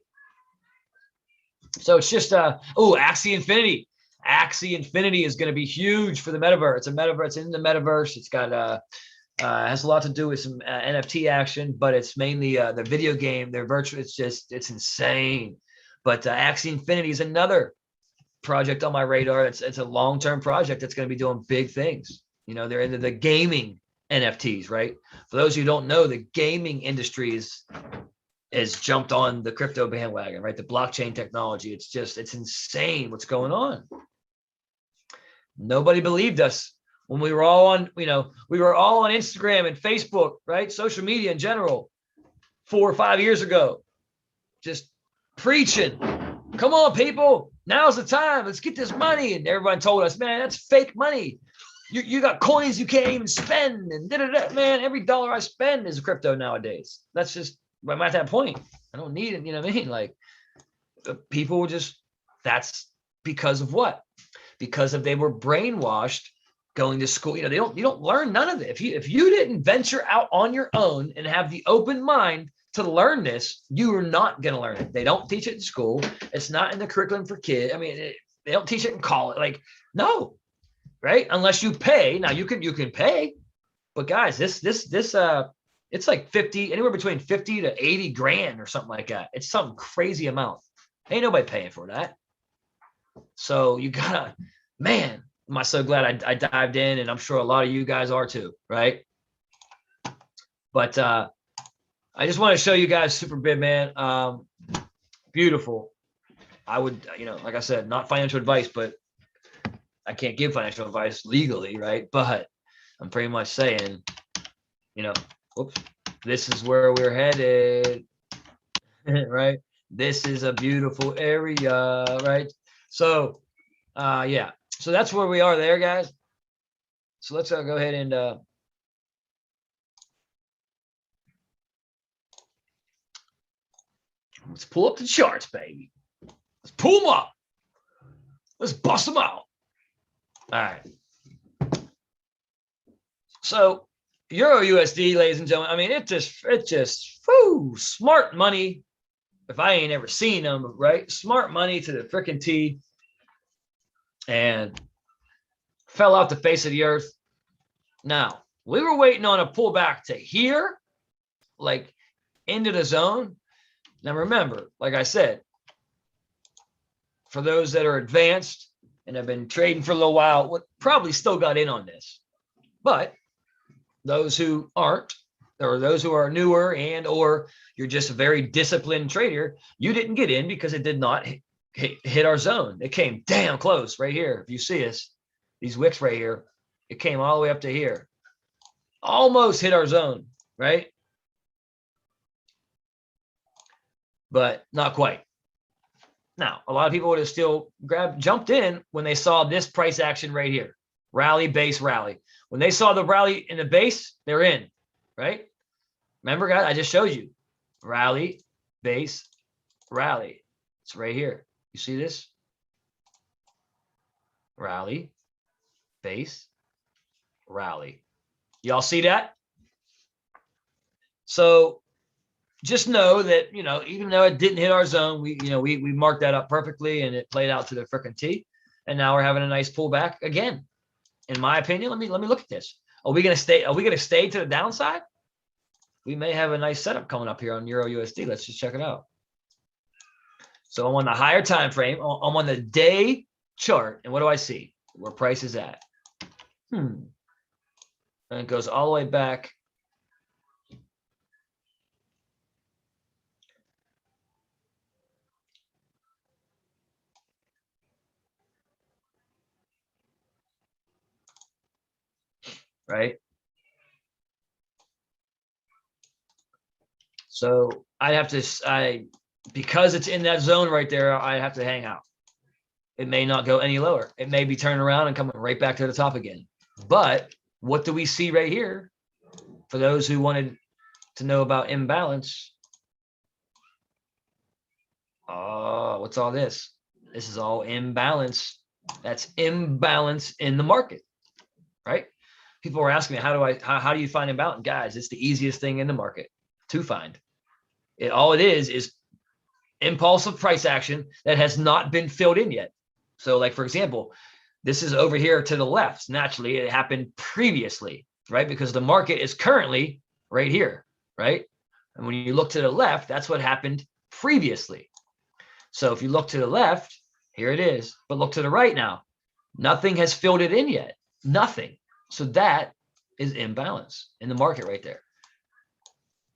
So it's just Axie Infinity. Axie Infinity is going to be huge for the metaverse. It's a metaverse. It's in the metaverse. It's got has a lot to do with some NFT action, but it's mainly the video game. They're virtual. It's insane. But Axie Infinity is another project on my radar. It's a long-term project that's going to be doing big things. They're into the gaming NFTs, right? For those who don't know, the gaming industry has jumped on the crypto bandwagon, right? The blockchain technology. It's insane what's going on. Nobody believed us when we were all on, we were all on Instagram and Facebook, right? Social media in general, 4 or 5 years ago, just preaching. Come on, people. Now's the time. Let's get this money. And everyone told us, man, that's fake money. You got coins you can't even spend. And man, every dollar I spend is crypto nowadays. That's just, I'm at that point. I don't need it. You know what I mean? Like, people that's because of what? Because they were brainwashed going to school. You don't learn none of it. If you didn't venture out on your own and have the open mind to learn this, you are not going to learn it. They don't teach it in school. It's not in the curriculum for kids. I mean, they don't teach it in college. Like, no, right? Unless you pay. Now you can pay, but guys, this it's like anywhere between 50 to 80 grand or something like that. It's some crazy amount. Ain't nobody paying for that. So you gotta, man, am I so glad I dived in, and I'm sure a lot of you guys are too, right? But I just want to show you guys Super Bid, man. Beautiful. I would, like I said, not financial advice, but I can't give financial advice legally, right? But I'm pretty much saying, oops, this is where we're headed, right? This is a beautiful area, right? So, yeah. So that's where we are there, guys. So let's go ahead and let's pull up the charts, baby. Let's pull them up. Let's bust them out. All right. So Euro USD, ladies and gentlemen, I mean, it just smart money. If I ain't ever seen them, right? Smart money to the freaking T, and fell off the face of the earth. Now, we were waiting on a pullback to here, like into the zone. Now, remember, like I said, for those that are advanced and have been trading for a little while, probably still got in on this. But those who aren't, or those who are newer and or you're just a very disciplined trader, you didn't get in because it did not hit our zone. It came damn close right here. If you see us, these wicks right here, it came all the way up to here. Almost hit our zone, right? But not quite. Now, a lot of people would have still jumped in when they saw this price action right here. Rally, base, rally. When they saw the rally in the base, they're in, right? Remember, guys, I just showed you. Rally, base, rally. It's right here. You see this? Rally, base, rally. Y'all see that? So just know that, even though it didn't hit our zone, we marked that up perfectly and it played out to the frickin' T. And now we're having a nice pullback again. In my opinion, let me look at this. Are we gonna stay to the downside? We may have a nice setup coming up here on Euro USD. Let's just check it out. So I'm on the higher time frame. I'm on the day chart, and what do I see? Where price is at? And it goes all the way back. Right? So because it's in that zone right there, I have to hang out. It may not go any lower. It may be turning around and coming right back to the top again. But what do we see right here? For those who wanted to know about imbalance. Oh, what's all this? This is all imbalance. That's imbalance in the market, right? People were asking me, how do you find imbalance? Guys, it's the easiest thing in the market to find. All it is impulsive price action that has not been filled in yet. So like, for example, this is over here to the left. Naturally, it happened previously, right? Because the market is currently right here, right? And when you look to the left, that's what happened previously. So if you look to the left, here it is. But look to the right now. Nothing has filled it in yet. Nothing. So that is imbalance in the market right there.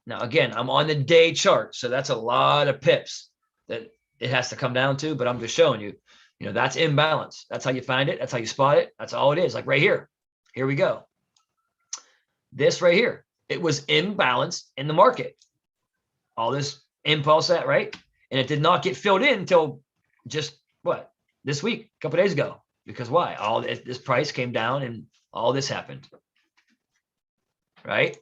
Now, again, I'm on the day chart. So that's a lot of pips that it has to come down to. But I'm just showing you, that's imbalance. That's how you find it. That's how you spot it. That's all it is. Like right here. Here we go. This right here. It was imbalance in the market. All this impulse at, right? And it did not get filled in until just this week, a couple of days ago. Because why? All this price came down and all this happened. Right?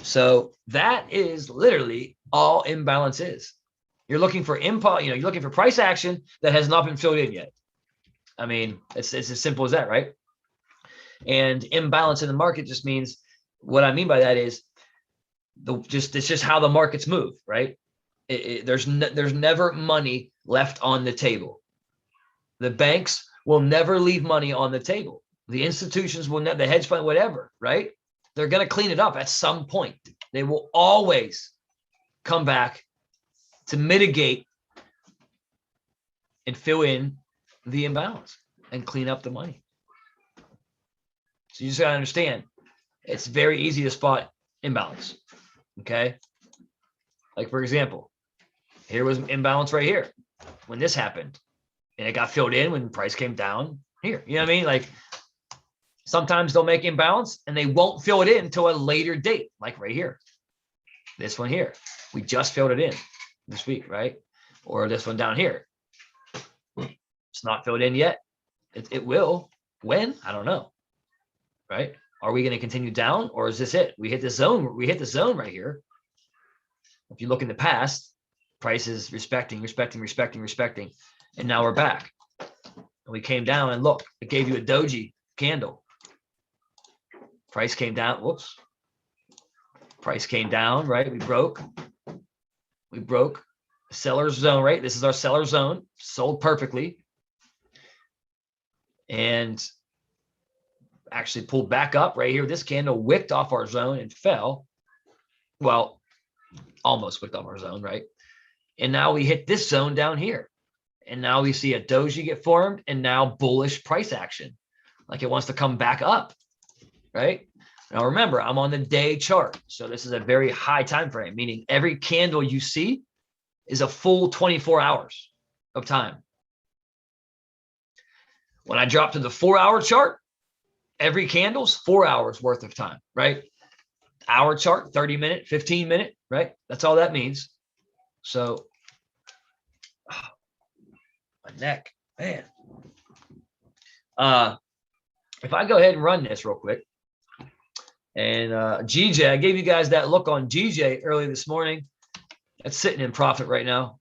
So that is literally all imbalance is. You're looking for impulse, you're looking for price action that has not been filled in yet. I mean, it's as simple as that, right? And imbalance in the market just means, what I mean by that is it's just how the markets move, right? There's never money left on the table. The banks will never leave money on the table. The institutions will never, the hedge fund, whatever, right? They're going to clean it up at some point. They will always come back to mitigate and fill in the imbalance and clean up the money. So you just got to understand, it's very easy to spot imbalance. Okay. Like, for example, here was imbalance right here when this happened, and it got filled in when price came down here. You know what I mean? Like, sometimes they'll make imbalance and they won't fill it in until a later date, like right here. This one here, we just filled it in this week, right? Or this one down here. It's not filled in yet. It will. When? I don't know. Right? Are we going to continue down, or is this it? We hit the zone. We hit the zone right here. If you look in the past, price is respecting, and now we're back. And we came down and look, it gave you a doji candle. Price came down. Whoops. Price came down, right? We broke seller's zone, right? This is our seller zone, sold perfectly. And actually pulled back up right here. This candle wicked off our zone and fell. Well, almost wicked off our zone, right? And now we hit this zone down here. And now we see a doji get formed and now bullish price action. Like it wants to come back up, right? Now remember, I'm on the day chart. So this is a very high time frame, meaning every candle you see is a full 24 hours of time. When I drop to the 4-hour chart, every candle's 4 hours worth of time, right? Hour chart, 30 minute, 15 minute, right? That's all that means. So my neck, man. If I go ahead and run this real quick, and GJ, I gave you guys that look on GJ early this morning. That's sitting in profit right now.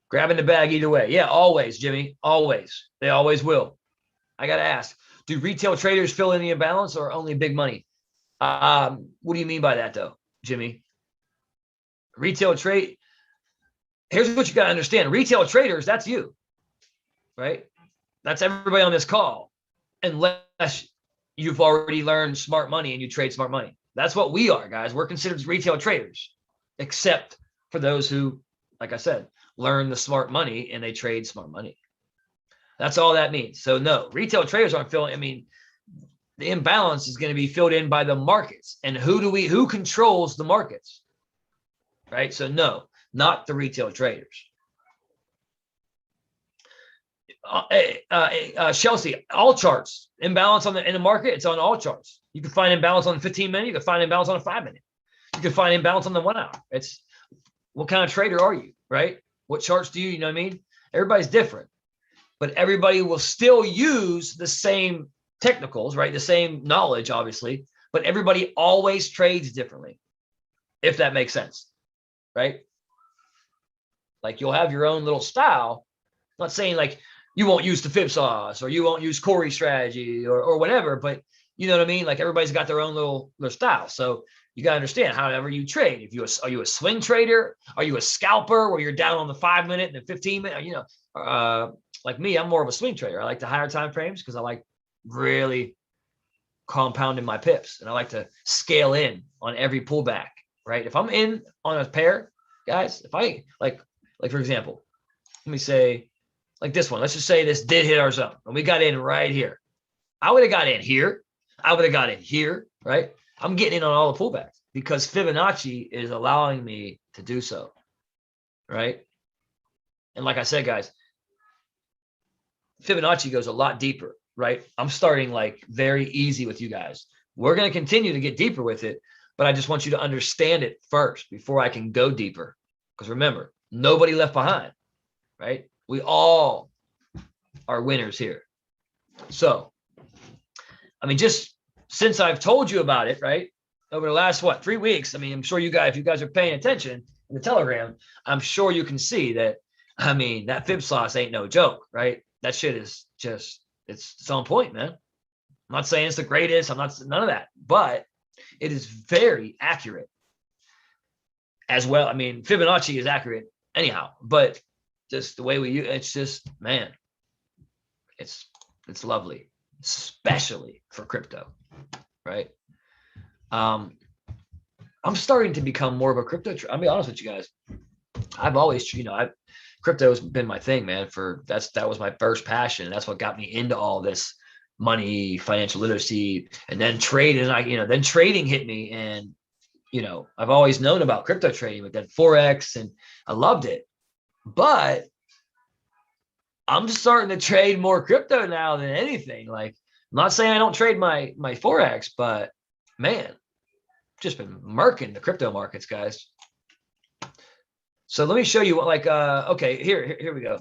Grabbing the bag either way. Yeah, always, Jimmy. Always. They always will. I got to ask, do retail traders fill in the imbalance or only big money? What do you mean by that, though, Jimmy? Retail trade. Here's what you got to understand. Retail traders, that's you, right? That's everybody on this call, unless you've already learned smart money and you trade smart money. That's what we are, guys. We're considered retail traders, except for those who, like I said, learn the smart money and they trade smart money. That's all that means. So no, retail traders aren't filling. I mean, the imbalance is going to be filled in by the markets. And who controls the markets? Right? So no, not the retail traders. Chelsea, all charts, imbalance in the market, it's on all charts. You can find imbalance on the 15 minute, you can find imbalance on a 5 minute. You can find imbalance on the 1 hour. It's what kind of trader are you, right? What charts do you know what I mean? Everybody's different, but everybody will still use the same technicals, right? The same knowledge, obviously, but everybody always trades differently, if that makes sense, right? Like you'll have your own little style. I'm not saying like you won't use the fib sauce or you won't use Corey strategy or whatever, but you know what I mean? Like everybody's got their own little style. So you got to understand however you trade. Are you a swing trader? Are you a scalper where you're down on the 5 minute and the 15 minute? You know, like me, I'm more of a swing trader. I like the higher time frames because I like really compounding my pips and I like to scale in on every pullback, right? If I'm in on a pair, guys, if I like for example, let me say like this one, let's just say this did hit our zone and we got in right here. I would have got in here. I would have got in here, right? I'm getting in on all the pullbacks because Fibonacci is allowing me to do so, right? And like I said, guys, Fibonacci goes a lot deeper, right? I'm starting like very easy with you guys. We're going to continue to get deeper with it, but I just want you to understand it first before I can go deeper. Because remember, nobody left behind, right? We all are winners here. So, I mean, just since I've told you about it, right, over the last, 3 weeks, I mean, I'm sure you guys, if you guys are paying attention in the Telegram, I'm sure you can see that, I mean, that fib sauce ain't no joke, right? That shit is just, it's on point, man. I'm not saying it's the greatest. I'm not, none of that, but it is very accurate as well. I mean, Fibonacci is accurate anyhow, but just the way we use it's just, man, it's lovely, especially for crypto, right? I'm starting to become more of a crypto. I'll be honest with you guys. I've always, crypto has been my thing, man. That was my first passion. That's what got me into all this money, financial literacy, and then trade. And then trading hit me, and I've always known about crypto trading, but then Forex, and I loved it. But I'm just starting to trade more crypto now than anything. Like, I'm not saying I don't trade my Forex, but man, just been murking the crypto markets, guys. So let me show you what, okay, here we go.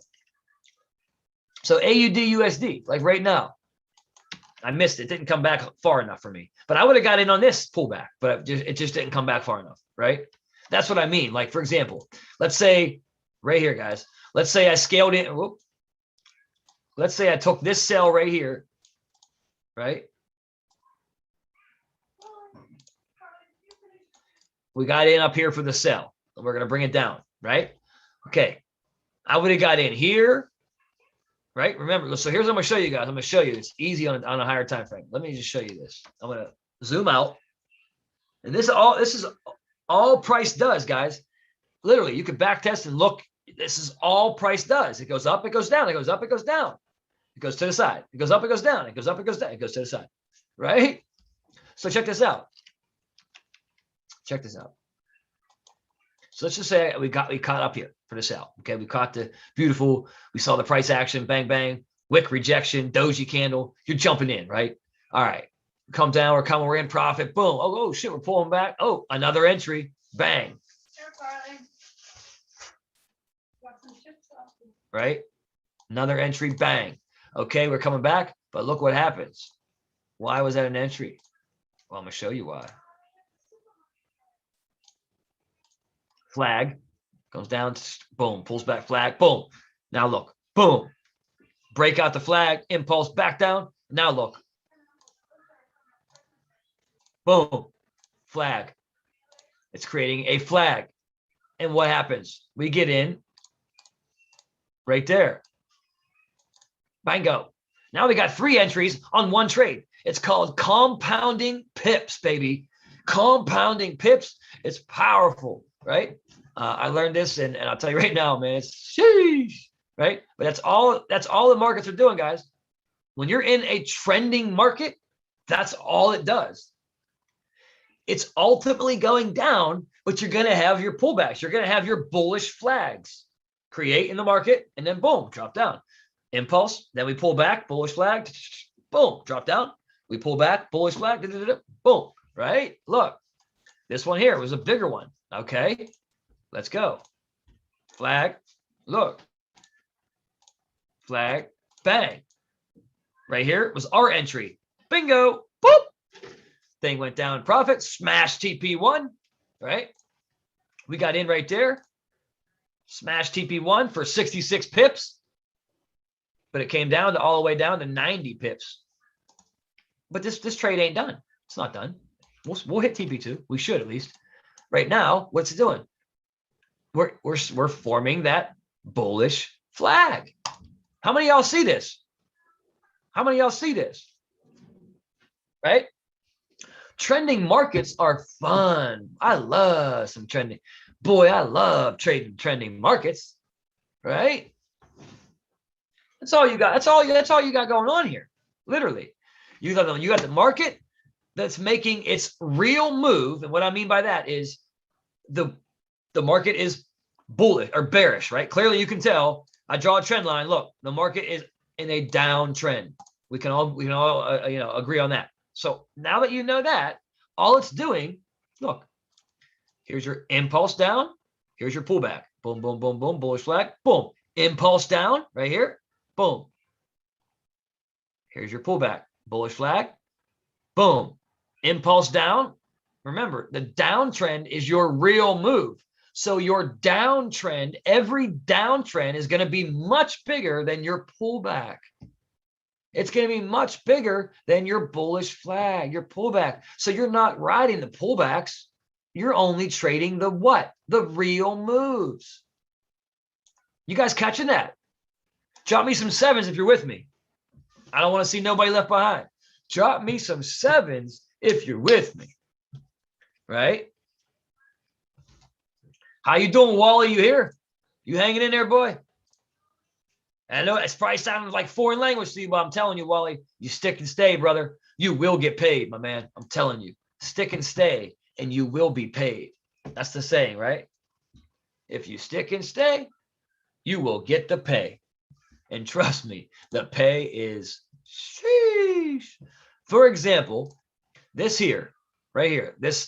So AUD USD, like right now, I missed it. Didn't come back far enough for me, but I would have got in on this pullback, but it just didn't come back far enough, right? That's what I mean. Like, for example, let's say right here, guys, let's say I scaled it. Whoop, let's say I took this sell right here, right? We got in up here for the sell, and we're going to bring it down, right? Okay. I would have got in here, right? Remember, so here's what I'm going to show you guys. I'm going to show you. It's easy on a higher time frame. Let me just show you this. I'm going to zoom out. And this is all price does, guys. Literally, you could back test and look. This is all price does. It goes up, it goes down, it goes up, it goes down. It goes to the side. It goes up, it goes down. It goes up, it goes down. It goes to the side, right? So check this out. Check this out. So let's just say we caught up here for the sell. Okay, we caught the beautiful. We saw the price action, bang, bang, wick rejection, doji candle. You're jumping in, right? All right. Come down, we're in profit. Boom. Oh shit, we're pulling back. Oh, another entry. Bang. Right? Another entry, bang. Okay, we're coming back, but look what happens. Why was that an entry? Well, I'm gonna show you why. Flag comes down, boom, pulls back flag, boom. Now look, boom. Break out the flag, impulse back down. Now look. Boom, flag. It's creating a flag. And what happens? We get in right there. Bingo. Now we got 3 entries on one trade. It's called compounding pips, baby. Compounding pips. It's powerful, right? I learned this, and I'll tell you right now, man, it's sheesh, right? But that's all the markets are doing, guys. When you're in a trending market, that's all it does. It's ultimately going down, but you're going to have your pullbacks. You're going to have your bullish flags create in the market, and then boom, drop down. Impulse, then we pull back, bullish flag, boom, drop down. We pull back, bullish flag, boom, right? Look, this one here was a bigger one. Okay, let's go. Flag, look. Flag, bang. Right here was our entry. Bingo, boop. Thing went down profit, smash TP1, right? We got in right there. Smash TP1 for 66 pips. But it came down to all the way down to 90 pips. But this trade ain't done. It's not done. We'll hit TP2. We should at least. Right now, what's it doing? We're forming that bullish flag. How many of y'all see this? How many of y'all see this? Right? Trending markets are fun. I love some trending. Boy, I love trading trending markets. Right? That's all you got. That's all you got going on here. Literally. You got the market that's making its real move. And what I mean by that is the market is bullish or bearish, right? Clearly you can tell. I draw a trend line. Look, the market is in a downtrend. We can all agree on that. So now that you know that, all it's doing, look, here's your impulse down. Here's your pullback. Boom, boom, boom, boom, bullish flag. Boom. Impulse down right here. Boom. Here's your pullback. Bullish flag. Boom. Impulse down. Remember, the downtrend is your real move. So your downtrend, every downtrend is going to be much bigger than your pullback. It's going to be much bigger than your bullish flag, your pullback. So you're not riding the pullbacks. You're only trading the what? The real moves. You guys catching that? Drop me some 7s if you're with me. I don't want to see nobody left behind. Drop me some 7s if you're with me. Right? How you doing, Wally? You here? You hanging in there, boy? I know it's probably sounding like foreign language to you, but I'm telling you, Wally, you stick and stay, brother. You will get paid, my man. I'm telling you. Stick and stay, and you will be paid. That's the saying, right? If you stick and stay, you will get the pay. And trust me, the pay is sheesh. For example, this here, right here, this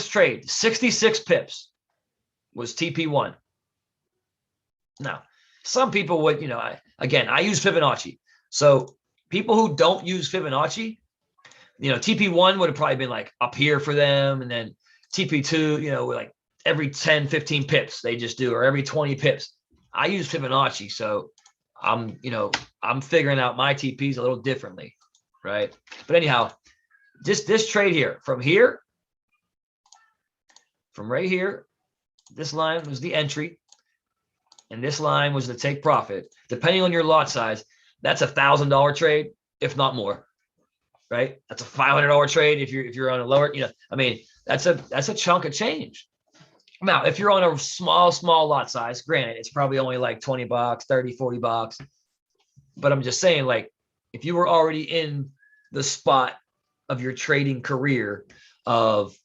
trade, 66 pips was TP1. Now, some people would, I use Fibonacci. So people who don't use Fibonacci, TP1 would have probably been like up here for them. And then TP2, like every 10, 15 pips they just do, or every 20 pips. I use Fibonacci. So I'm figuring out my TPs a little differently. Right. But anyhow, this trade here, from right here, this line was the entry. And this line was the take profit. Depending on your lot size, that's $1,000 trade, if not more, right? That's a $500 trade if you're on a lower, that's a chunk of change. Now, if you're on a small lot size, granted, it's probably only like $20, $30, $40. But I'm just saying, like, if you were already in the spot of your trading career of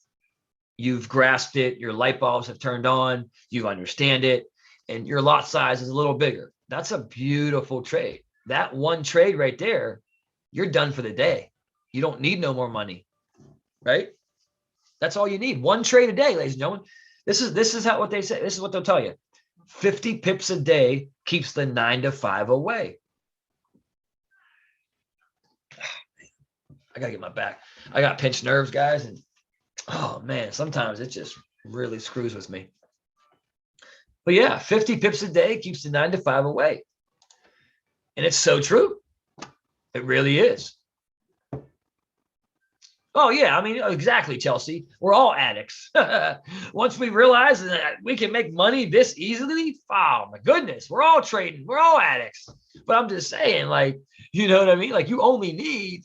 you've grasped it, your light bulbs have turned on, you understand it, and your lot size is a little bigger. That's a beautiful trade. That one trade right there, you're done for the day. You don't need no more money, right? That's all you need. One trade a day, ladies and gentlemen. This is how what they say. This is what they'll tell you. 50 pips a day keeps the 9 to 5 away. I gotta get my back. I got pinched nerves, guys, and oh man, sometimes it just really screws with me. But yeah, 50 pips a day keeps the 9 to 5 away. And it's so true. It really is. Oh, yeah. I mean, exactly, Chelsea. We're all addicts. Once we realize that we can make money this easily, oh, my goodness, we're all trading. We're all addicts. But I'm just saying, like, you know what I mean? Like, you only need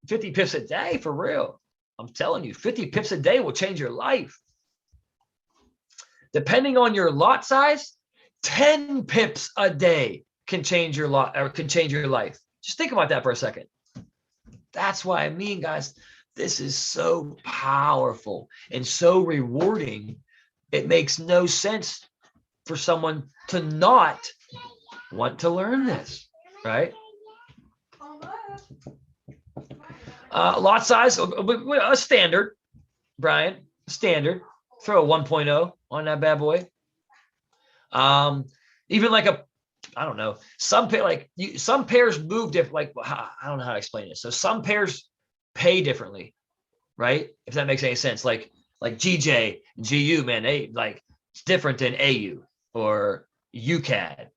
50 pips a day for real. I'm telling you, 50 pips a day will change your life. Depending on your lot size, 10 pips a day can change your lot or can change your life. Just think about that for a second. That's why I mean, guys, this is so powerful and so rewarding. It makes no sense for someone to not want to learn this, right? Lot size, a standard, Brian, standard. Throw a 1.0 on that bad boy. Even like I don't know, some pairs move different. Like, I don't know how to explain it. So some pairs pay differently, right? If that makes any sense. Like GJ, GU, man, they like it's different than AU or UCAD.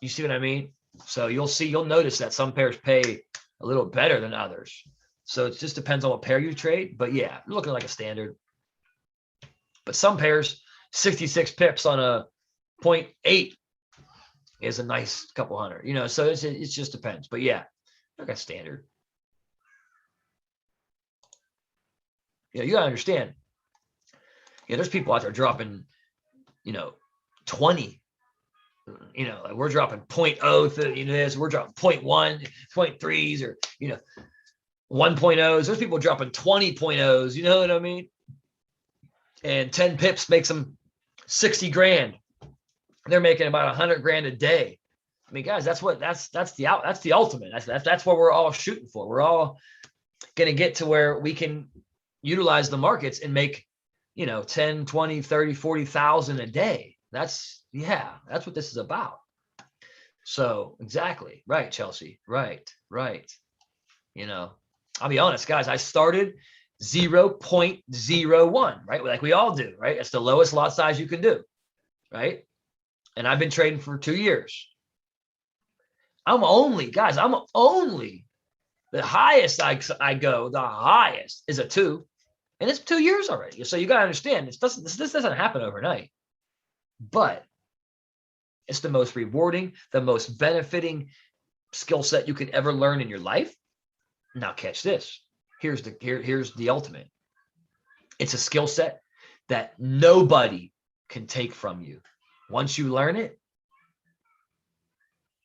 You see what I mean? So you'll notice that some pairs pay a little better than others. So it just depends on what pair you trade. But yeah, you're looking like a standard. But some pairs, 66 pips on a 0.8 is a nice couple hundred, you know, so it just depends. But yeah, like a standard. You gotta understand. Yeah, there's people out there dropping, 20. Like we're dropping 0.0, we're dropping 0.1, 0.3s, or 1.0s. There's people dropping 20.0s, you know what I mean? And 10 pips makes them 60 grand. They're making about 100 grand a day. I mean, guys, that's the ultimate. That's what we're all shooting for. We're all going to get to where we can utilize the markets and make, 10, 20, 30, 40,000 a day. That's what this is about. So exactly. Right, Chelsea. Right. I'll be honest, guys, I started 0.01, right? Like we all do, right? It's the lowest lot size you can do, right? And I've been trading for 2 years. I'm only the highest I go, the highest is a 2, and it's 2 years already. So you got to understand, this doesn't happen overnight, but it's the most rewarding, the most benefiting skill set you could ever learn in your life. Now catch this. Here's the ultimate. It's a skill set that nobody can take from you. Once you learn it,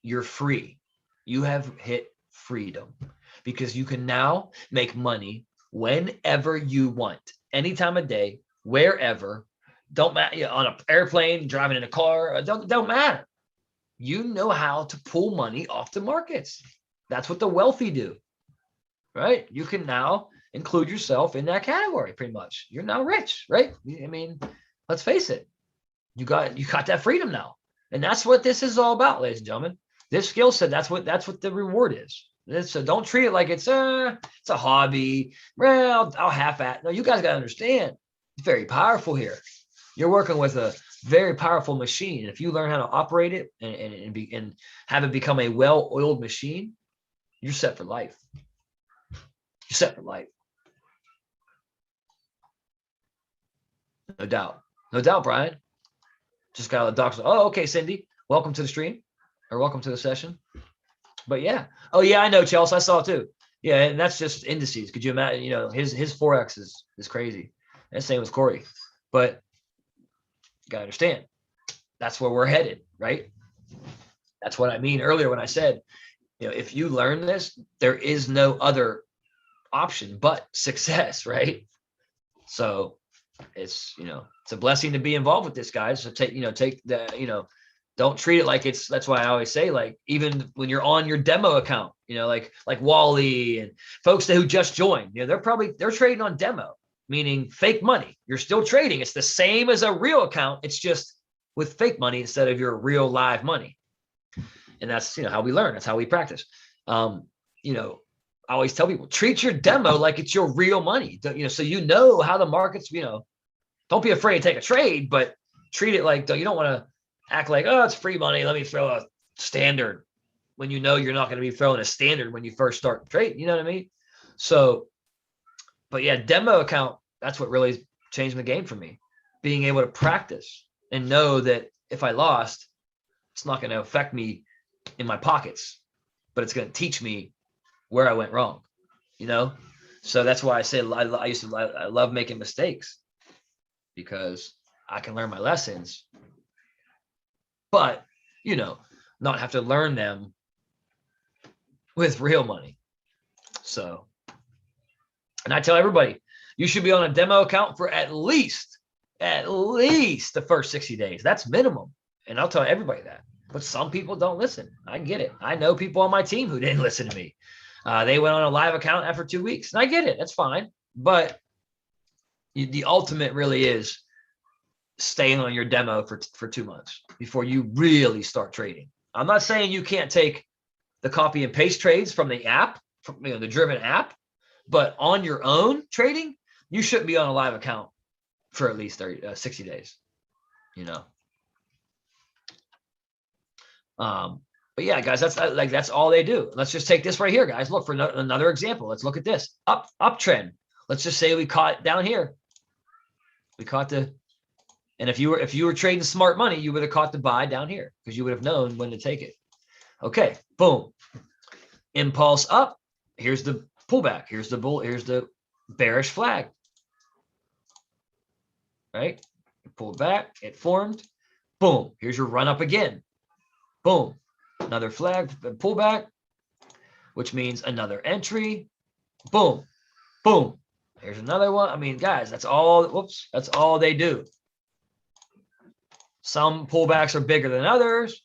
you're free. You have hit freedom because you can now make money whenever you want, any time of day, wherever. Don't matter, on an airplane, driving in a car, don't matter. You know how to pull money off the markets. That's what the wealthy do, right? You can now include yourself in that category pretty much. You're now rich, right? I mean, let's face it. You got that freedom now. And that's what this is all about, ladies and gentlemen. This skill set, that's what the reward is. So don't treat it like it's a hobby. Well, I'll half-at. No, you guys got to understand. It's very powerful here. You're working with a very powerful machine. And if you learn how to operate it and have it become a well-oiled machine, you're set for life. You're set for life. No doubt. No doubt, Brian. Just got a doctor. Oh, okay, Cindy. Welcome to the stream, or welcome to the session. But yeah. Oh, yeah, I know, Chelsea. I saw it too. Yeah, and that's just indices. Could you imagine? His Forex is crazy. And same with Corey. But you gotta understand, that's where we're headed, right? That's what I mean earlier when I said, if you learn this, there is no other option but success, right? So it's, it's a blessing to be involved with this, guys. So take the, don't treat it like that's why I always say, like, even when you're on your demo account, like Wally and folks who just joined, they're trading on demo, meaning fake money. You're still trading. It's the same as a real account. It's just with fake money instead of your real live money. And that's, how we learn. That's how we practice. I always tell people, treat your demo like it's your real money, so how the markets, don't be afraid to take a trade, but treat it like, you don't want to act like, oh, it's free money, let me throw a standard, when you're not going to be throwing a standard when you first start trading. You know what I mean? So, but yeah, demo account, that's what really changed the game for me. Being able to practice and know that if I lost, it's not going to affect me in my pockets, but it's going to teach me where I went wrong, So that's why I say I love making mistakes, because I can learn my lessons, but, not have to learn them with real money. So, and I tell everybody, you should be on a demo account for at least the first 60 days. That's minimum. And I'll tell everybody that. But some people don't listen. I get it. I know people on my team who didn't listen to me. They went on a live account after 2 weeks. And I get it. That's fine. But the ultimate really is staying on your demo for 2 months before you really start trading. I'm not saying you can't take the copy and paste trades from the app, from the Driven app, but on your own trading, you shouldn't be on a live account for at least 60 days, But yeah, guys, that's all they do. Let's just take this right here, guys. Look for another example. Let's look at this uptrend. Let's just say we caught down here. We caught and if you were trading smart money, you would have caught the buy down here because you would have known when to take it. Okay, boom. Impulse up. Here's the pullback. Here's the bull. Here's the bearish flag. Right? Pulled back. It formed. Boom. Here's your run up again. Boom. Another flag, pullback, which means another entry. Boom. Boom. Here's another one. I mean, guys, that's all they do. Some pullbacks are bigger than others.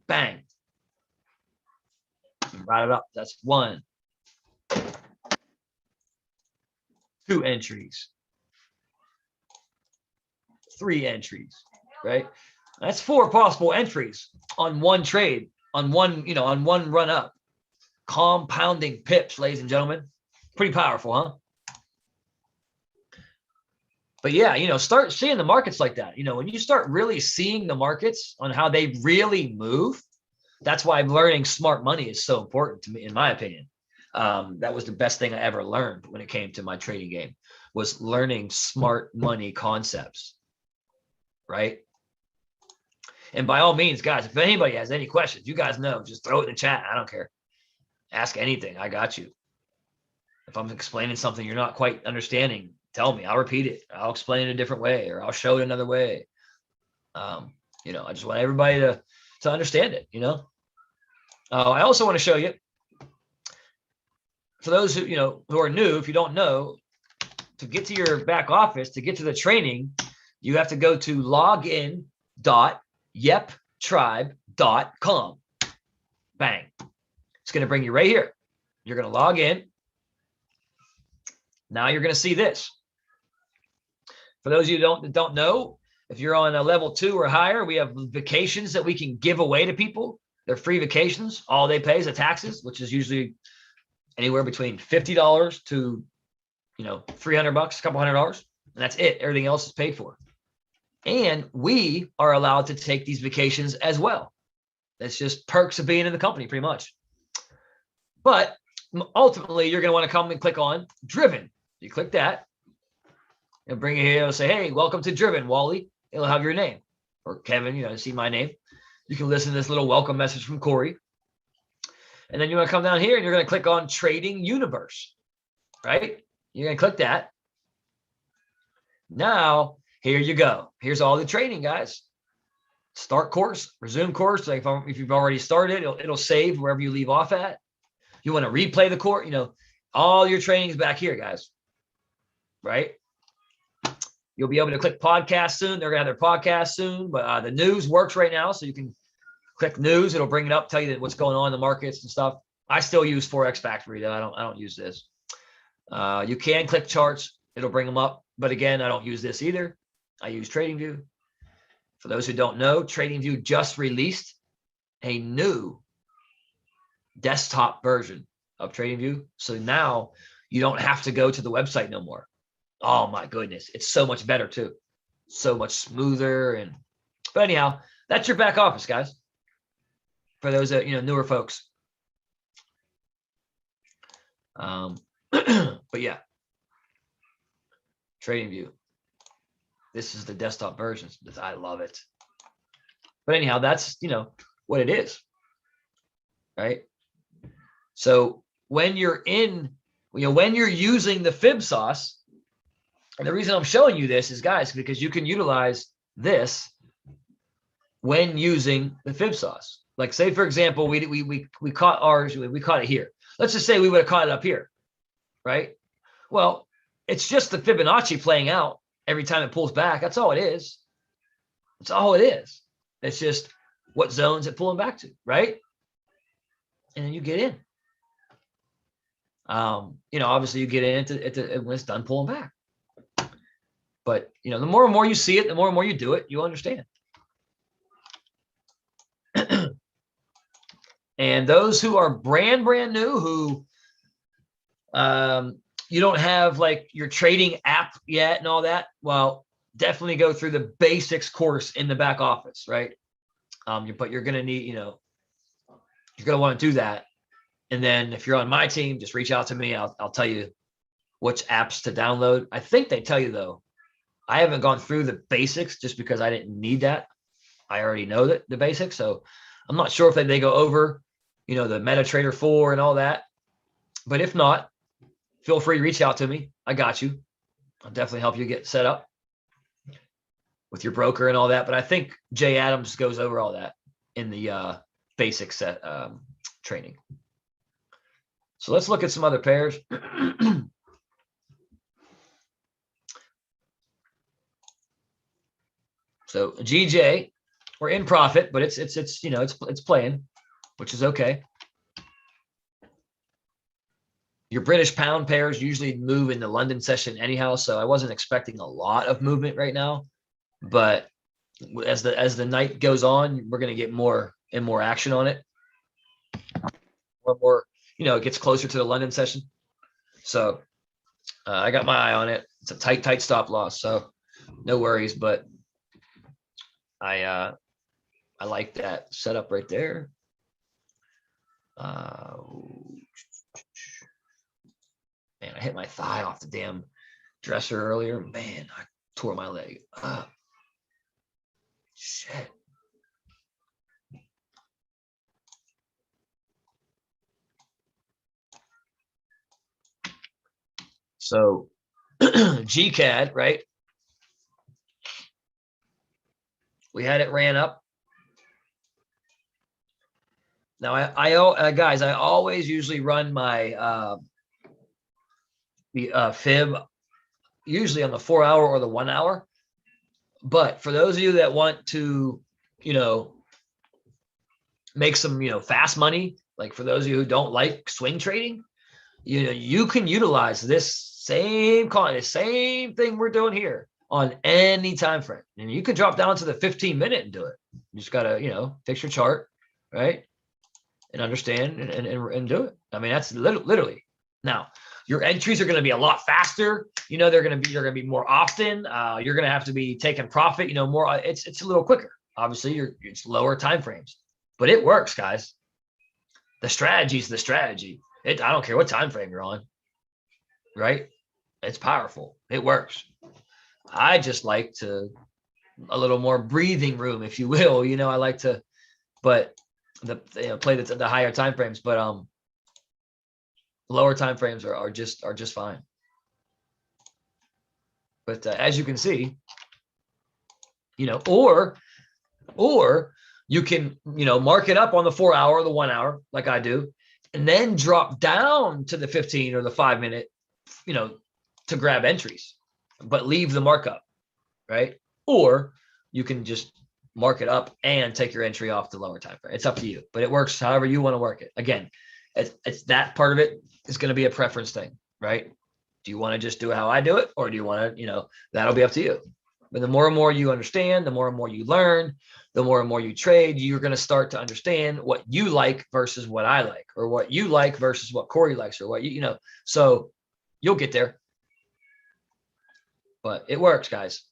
Bang. Write it up. That's 1. 2 entries. 3 entries, right? That's 4 possible entries on one trade, on one run up. Compounding pips, ladies and gentlemen. Pretty powerful, huh? But yeah, start seeing the markets like that. When you start really seeing the markets on how they really move, that's why learning smart money is so important to me, in my opinion. That was the best thing I ever learned when it came to my trading game, was learning smart money concepts, right? And by all means, guys, if anybody has any questions, you guys know, just throw it in the chat. I don't care. Ask anything. I got you. If I'm explaining something you're not quite understanding, tell me. I'll repeat it. I'll explain it a different way, or I'll show it another way. I just want everybody to understand it, I also want to show you, for those who are new, if you don't know, to get to your back office, to get to the training, you have to go to login.yeptribe.com. Bang. It's going to bring you right here. You're going to log in. Now you're going to see this. For those of you who don't know, if you're on a level 2 or higher, we have vacations that we can give away to people. They're free vacations. All they pay is the taxes, which is usually anywhere between $50 to, $300, a couple $100, and that's it. Everything else is paid for. And we are allowed to take these vacations as well. That's just perks of being in the company, pretty much. But ultimately, you're going to want to come and click on Driven. You click that. It'll bring you here. It'll say, hey, welcome to Driven, Wally. It'll have your name. Or Kevin, see my name. You can listen to this little welcome message from Corey. And then you want to come down here and you're going to click on Trading Universe, right? You're going to click that. Now, here you go. Here's all the training, guys. Start course, resume course. Like if you've already started, it'll save wherever you leave off at. You want to replay the course, all your trainings back here, guys. Right? You'll be able to click podcast soon. They're gonna have their podcast soon, but the news works right now, so you can click news. It'll bring it up, tell you what's going on in the markets and stuff. I still use Forex Factory though. I don't use this. You can click charts. It'll bring them up, but again, I don't use this either. I use TradingView. For those who don't know, TradingView just released a new desktop version of TradingView. So now you don't have to go to the website no more. Oh my goodness. It's so much better too. So much smoother. But anyhow, that's your back office, guys. For those that, newer folks. But yeah, TradingView. This is the desktop version. I love it. But anyhow, that's, what it is. Right? So when you're when you're using the fib sauce, and the reason I'm showing you this is, guys, because you can utilize this when using the fib sauce. Like, say, for example, we caught ours, we caught it here. Let's just say we would have caught it up here, right? Well, it's just the Fibonacci playing out every time it pulls back. That's all it is. That's all it is. It's just what zones it pulling back to, right? And then you get in. Obviously you get in when it's done pulling back. But, the more and more you see it, the more and more you do it, you understand. And those who are brand new, who you don't have like your trading app yet and all that, well, definitely go through the basics course in the back office, right? But you're going to need, you're going to want to do that. And then if you're on my team, just reach out to me. I'll tell you which apps to download. I think they tell you, though. I haven't gone through the basics just because I didn't need that. I already know the basics. So I'm not sure if they go over, the MetaTrader 4 and all that. But if not, feel free to reach out to me. I got you. I'll definitely help you get set up with your broker and all that. But I think Jay Adams goes over all that in the basic set training. So let's look at some other pairs. So GJ, we're in profit, but it's playing, which is okay. Your British pound pairs usually move in the London session anyhow, so I wasn't expecting a lot of movement right now. But as the night goes on, we're going to get more and more action on it. More, it gets closer to the London session. So I got my eye on it. It's a tight stop loss, so no worries. But I like that setup right there. Man, I hit my thigh off the damn dresser earlier. Man, I tore my leg up. Shit. So GCAD, right? We had it ran up. Now, I guys, I always usually run my fib usually on the 4 hour or the 1 hour. But for those of you that want to, make some, fast money, like for those of you who don't like swing trading, you can utilize this same thing we're doing here on any time frame. And you can drop down to the 15-minute and do it. You just got to, fix your chart, right? And understand and do it. I mean, that's literally. Now, your entries are going to be a lot faster. They're going to be more often. You're going to have to be taking profit, more. It's a little quicker. Obviously, it's lower time frames, but it works, guys. The strategy is the strategy. I don't care what time frame you're on, right? It's powerful. It works. I just like a little more breathing room, if you will. I like to, but play the higher time frames, but lower time frames are just fine. But as you can see, or you can mark it up on the 4 hour, the 1 hour, like I do. and then drop down to the 15 or the 5-minute, to grab entries, but leave the markup, right? Or you can just mark it up and take your entry off the lower time frame. It's up to you, but it works however you want to work it. Again, it's that part of it is going to be a preference thing, right? Do you want to just do how I do it, or do you want to, that'll be up to you. But the more and more you understand, the more and more you learn, the more and more you trade, you're going to start to understand what you like versus what I like, or what you like versus what Corey likes, or what so you'll get there. But it works, guys.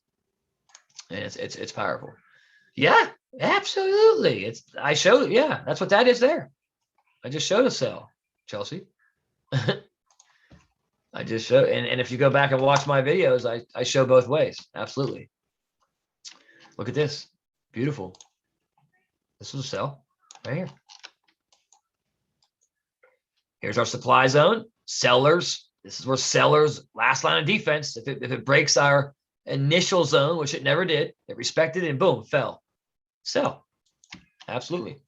And it's powerful. Yeah, absolutely. I showed, yeah, that's what that is there. I just showed a sell, Chelsea. I just show, and if you go back and watch my videos, I show both ways. Absolutely. Look at this. Beautiful. This is a sell right here. Here's our supply zone. Sellers. This is where sellers, last line of defense. If it breaks our initial zone, which it never did, it respected and boom, fell. Sell. Absolutely.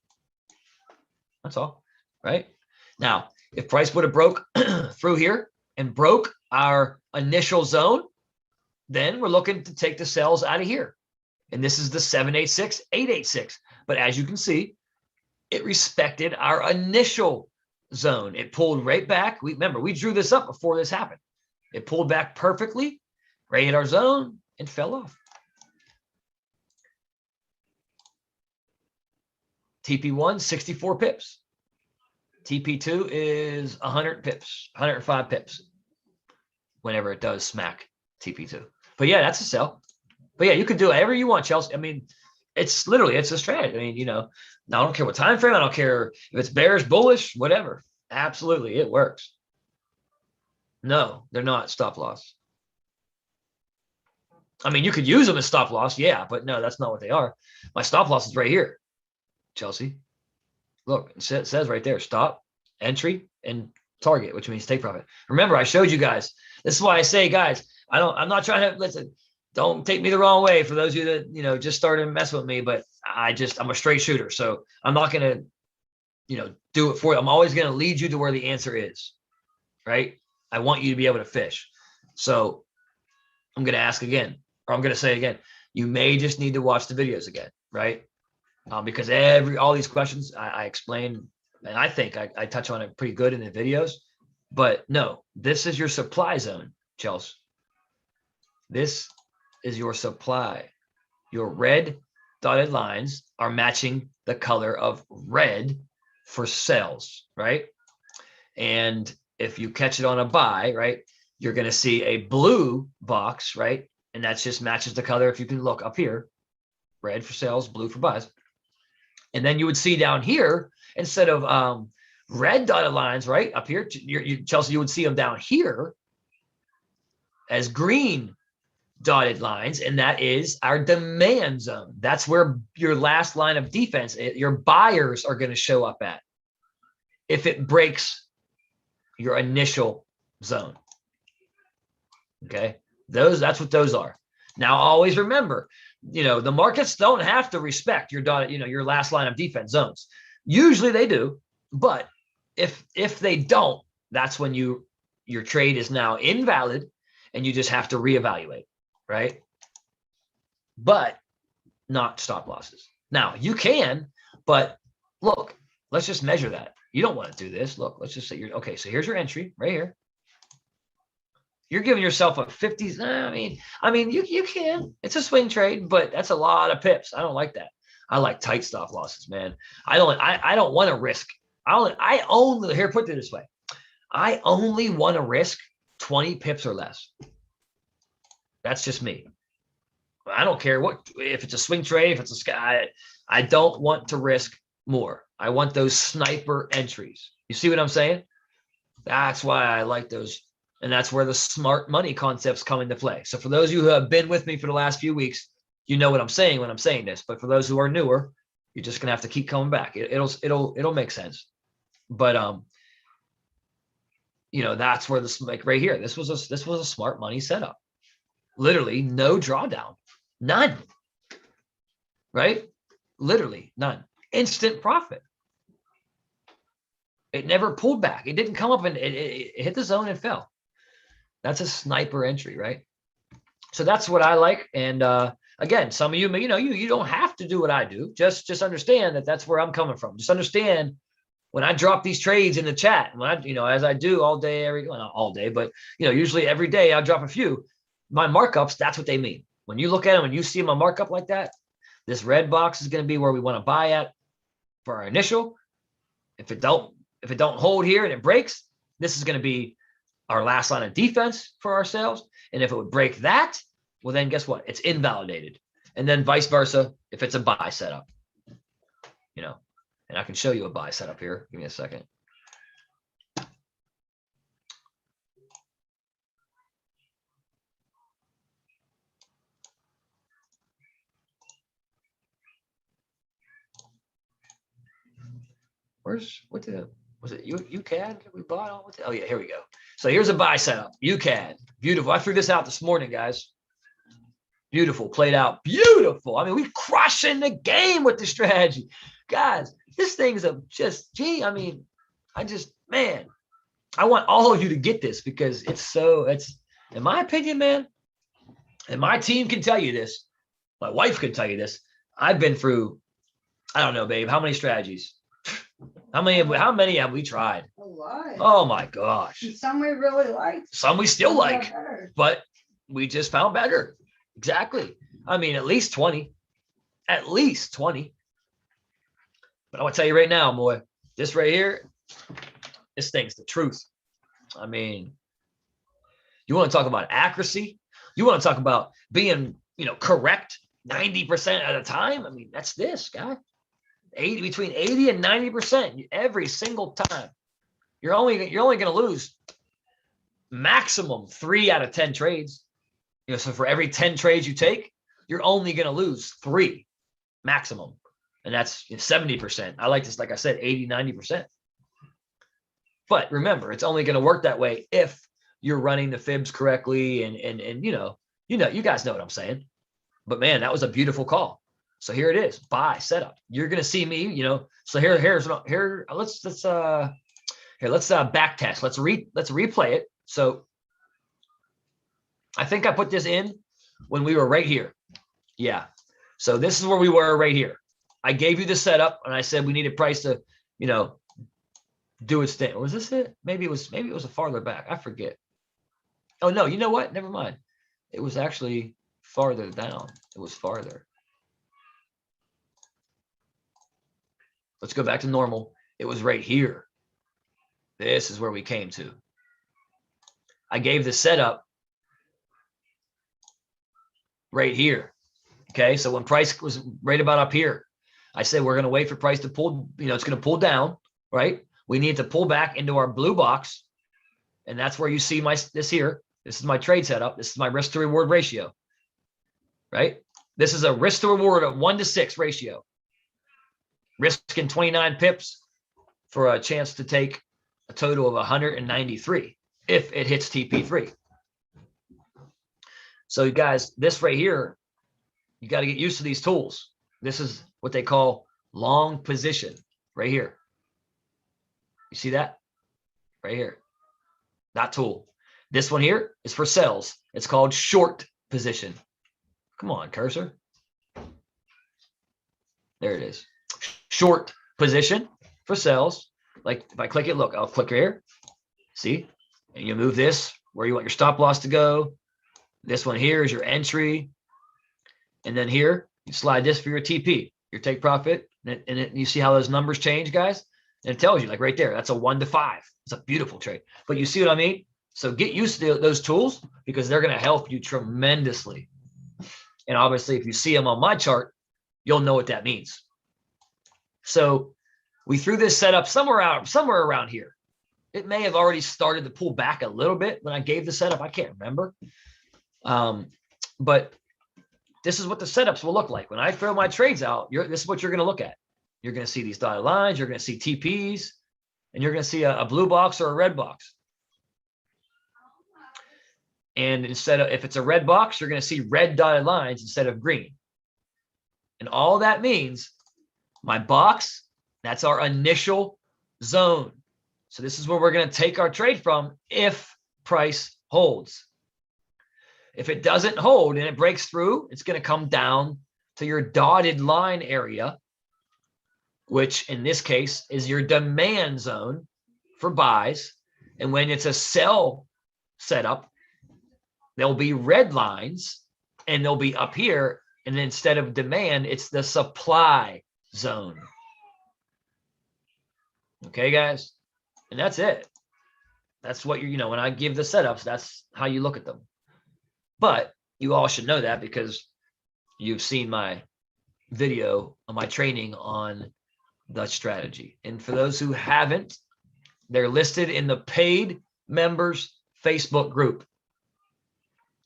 That's all. Right? Now, if price would have broke through here and broke our initial zone, then we're looking to take the sells out of here. And this is the 786, 886. But as you can see, it respected our initial zone. It pulled right back. Remember, we drew this up before this happened. It pulled back perfectly, right at our zone, and fell off. TP1, 64 pips. TP2 is 100 pips, 105 pips, whenever it does smack TP2. But yeah, that's a sell. But yeah, you can do whatever you want, Chelsea. I mean, it's a strategy. I mean, I don't care what time frame. I don't care if it's bearish, bullish, whatever. Absolutely, it works. No, they're not stop loss. I mean, you could use them as stop loss, yeah, but no, that's not what they are. My stop loss is right here, Chelsea. Look, it says right there, stop, entry, and target, which means take profit. Remember, I showed you guys. This is why I say, guys, I'm not trying to, listen, don't take me the wrong way for those of you that, just started messing with me, but I'm a straight shooter. So I'm not going to, do it for you. I'm always going to lead you to where the answer is, right? I want you to be able to fish. So I'm going to ask again, or I'm going to say again, you may just need to watch the videos again, right? Because all these questions I explain, and I think I touch on it pretty good in the videos, but no, this is your supply zone, Chelsea. This is your supply. Your red dotted lines are matching the color of red for sells, right? And if you catch it on a buy, right, you're going to see a blue box, right? And that just matches the color. If you can look up here, red for sells, blue for buys. And then you would see down here, instead of red dotted lines, right, up here, Chelsea, you would see them down here as green dotted lines, and that is our demand zone. That's where your last line of defense, your buyers are going to show up at if it breaks your initial zone. Okay, that's what those are. Now, always remember, the markets don't have to respect your dotted, your last line of defense zones. Usually they do, but if they don't, that's when your trade is now invalid, and you just have to reevaluate. Right? But not stop losses. Now you can, but look, let's just measure that. You don't want to do this. Look, let's just say okay. So here's your entry right here. You're giving yourself a 50. I mean, you can. It's a swing trade, but that's a lot of pips. I don't like that. I like tight stop losses, man. I don't want to risk. I only here, put it this way. I only want to risk 20 pips or less. That's just me. I don't care if it's a swing trade, if it's a sky. I don't want to risk more. I want those sniper entries. You see what I'm saying? That's why I like those. And that's where the smart money concepts come into play. So for those of you who have been with me for the last few weeks, you know what I'm saying when I'm saying this. But for those who are newer, you're just gonna have to keep coming back. It'll make sense. But that's where like right here. This was a smart money setup. Literally no drawdown, none, right? Literally none. Instant profit. It never pulled back. It didn't come up and it hit the zone and fell. That's a sniper entry, right? So that's what I like. And again, some of you, you don't have to do what I do. Just understand that that's where I'm coming from. Just understand when I drop these trades in the chat, when I, as I do all day, well, not all day, but usually every day I'll drop a few. My markups, that's what they mean. When you look at them and you see my markup like that, this red box is going to be where we want to buy at for our initial. If it don't hold here and it breaks, this is going to be our last line of defense for ourselves. And if it would break that, well, then guess what? It's invalidated. And then vice versa, if it's a buy setup, and I can show you a buy setup here. Give me a second. Was it UCAD we bought all? Oh yeah, here we go. So here's a buy setup. UCAD, beautiful. I threw this out this morning, guys. Beautiful, played out beautiful. I mean, we crushing the game with the strategy, guys. This thing's man, I want all of you to get this because it's in my opinion, man, and my team can tell you this. My wife can tell you this. I've been through, I don't know, babe, how many strategies? How many have we tried? A lot. Oh my gosh. Some we really like. Some we still like, but we just found better. Exactly. I mean, at least 20. At least 20. But I want to tell you right now, boy, this right here, this thing's the truth. I mean, you want to talk about accuracy? You want to talk about being, correct 90% at a time? I mean, that's this, guy. Between 80 and 90% every single time. You're only going to lose maximum 3 out of 10 trades. So for every 10 trades you take, you're only going to lose 3 maximum. And that's 70%. I like this, like I said, 80, 90%. But remember, it's only going to work that way if you're running the fibs correctly and you guys know what I'm saying. But man, that was a beautiful call. So here it is, buy setup. You're gonna see me, So let's back test. Let's replay it. So I think I put this in when we were right here. Yeah. So this is where we were right here. I gave you the setup and I said we needed price to, do its thing. Was this it? Maybe it was a farther back. I forget. Oh no, you know what? Never mind. It was actually farther down. It was farther. Let's go back to normal. It was right here. This is where we came to. I gave the setup right here. Okay, so when price was right about up here, I said we're going to wait for price to pull, it's going to pull down, right? We need to pull back into our blue box. And that's where you see this here. This is my trade setup. This is my risk to reward ratio, right? This is a risk to reward of 1-to-6 ratio. Risking 29 pips for a chance to take a total of 193 if it hits TP3. So you guys, this right here, you got to get used to these tools. This is what they call long position right here. You see that? Right here. That tool. This one here is for sells. It's called short position. Come on, cursor. There it is. Short position for sells. Like if I click it, look, I'll click here. See? And you move this where you want your stop loss to go. This one here is your entry. And then here, you slide this for your TP, your take profit. And you see how those numbers change, guys? And it tells you, like right there, that's a 1-to-5. It's a beautiful trade. But you see what I mean? So get used to those tools because they're going to help you tremendously. And obviously, if you see them on my chart, you'll know what that means. So we threw this setup somewhere around here. It may have already started to pull back a little bit when I gave the setup. I can't remember. But this is what the setups will look like. When I throw my trades out, this is what you're going to look at. You're going to see these dotted lines. You're going to see TPs. And you're going to see a blue box or a red box. And if it's a red box, you're going to see red dotted lines instead of green. And all that means, my box, that's our initial zone. So this is where we're going to take our trade from if price holds. If it doesn't hold and it breaks through, it's going to come down to your dotted line area, which in this case is your demand zone for buys. And when it's a sell setup, there'll be red lines and they'll be up here. And instead of demand, it's the supply zone. Okay, guys? And that's it. That's what when I give the setups, that's how you look at them. But you all should know that because you've seen my video on my training on the strategy. And for those who haven't, they're listed in the paid members Facebook group.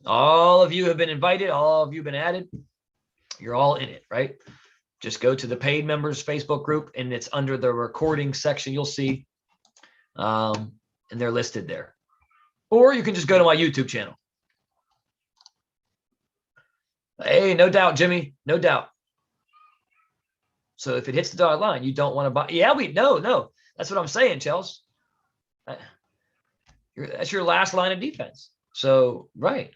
All of you have been invited. All of you have been added. You're all in it, right? Just go to the paid members Facebook group and it's under the recording section. You'll see, and they're listed there. Or you can just go to my YouTube channel. Hey, no doubt, Jimmy, no doubt. So if it hits the dotted line, you don't want to buy. Yeah, no. That's what I'm saying, Chelsea. That's your last line of defense. So, right.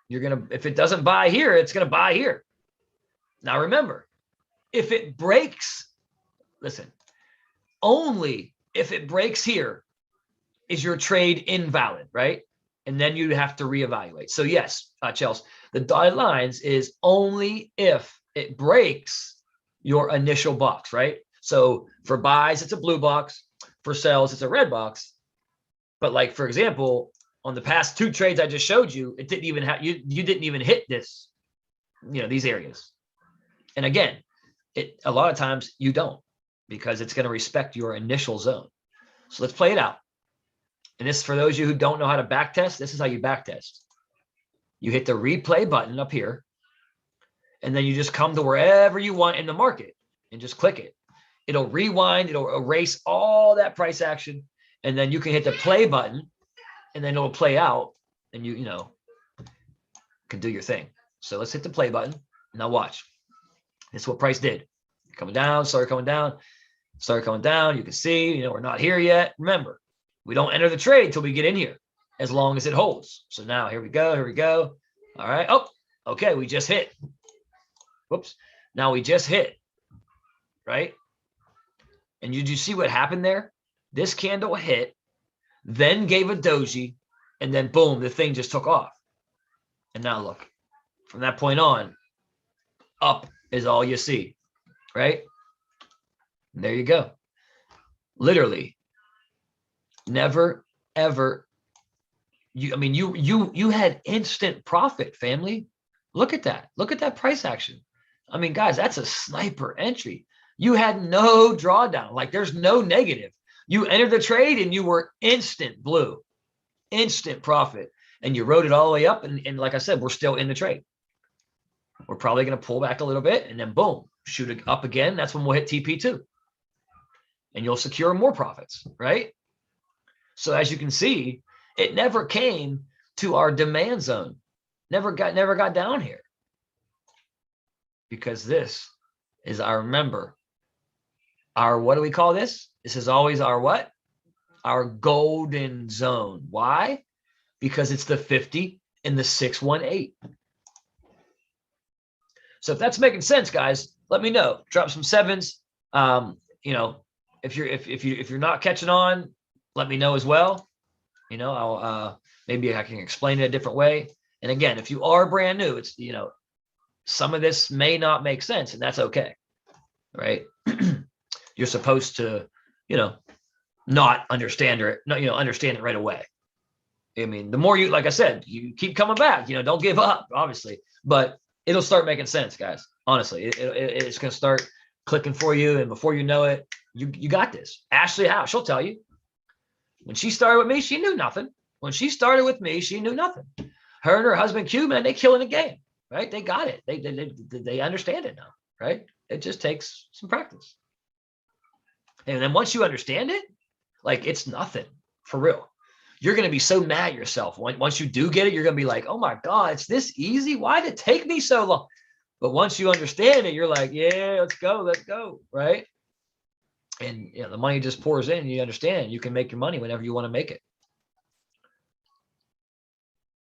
If it doesn't buy here, it's going to buy here. Now, remember, if it breaks, listen, only if it breaks here is your trade invalid, right? And then you have to reevaluate. So yes, Chelsea, the dotted lines is only if it breaks your initial box, right? So for buys, it's a blue box. For sells, it's a red box. But like, for example, on the past 2 trades I just showed you, it didn't even have, you didn't even hit this, these areas. And again, a lot of times you don't because it's going to respect your initial zone. So let's play it out. And this, for those of you who don't know how to back test, this is how you back test. You hit the replay button up here, and then you just come to wherever you want in the market and just click it. It'll rewind, it'll erase all that price action, and then you can hit the play button, and then it'll play out, and you can do your thing. So let's hit the play button. Now watch. This is what price did. Coming down, started coming down, started coming down. You can see, we're not here yet. Remember, we don't enter the trade till we get in here, as long as it holds. So now here we go. All right. Oh, okay. We just hit. Whoops. Now we just hit, right? And you see what happened there? This candle hit, then gave a doji, and then boom, the thing just took off. And now look, from that point on, up is all you see, right? And there you go. Literally, never, ever. You had instant profit, family. Look at that. Look at that price action. I mean, guys, that's a sniper entry. You had no drawdown. Like there's no negative. You entered the trade and you were instant blue, instant profit. And you rode it all the way up. And like I said, we're still in the trade. We're probably going to pull back a little bit and then boom, shoot it up again. That's when we'll hit TP2. And you'll secure more profits, right? So as you can see, it never came to our demand zone. Never got down here. Because this is what do we call this? This is always our what? Our golden zone. Why? Because it's the 50 and the 618. So if that's making sense, guys, let me know. Drop some 7s. If you're not catching on, let me know as well. I'll maybe I can explain it a different way. And again, if you are brand new, it's some of this may not make sense, and that's okay, right? You're supposed to, not understand it, understand it right away. I mean, the more like I said, you keep coming back, don't give up, obviously, but it'll start making sense, guys. Honestly, it's going to start clicking for you. And before you know it, you got this. Ashley Howe, she'll tell you. When she started with me, she knew nothing. When she started with me, she knew nothing. Her and her husband, Q, man, they killing the game, right? They got it. They understand it now, right? It just takes some practice. And then once you understand it, like it's nothing for real. You're going to be so mad at yourself. Once you do get it, you're going to be like, oh my God, it's this easy. Why did it take me so long? But once you understand it, you're like, yeah, let's go, right? And you know, the money just pours in. You understand you can make your money whenever you want to make it.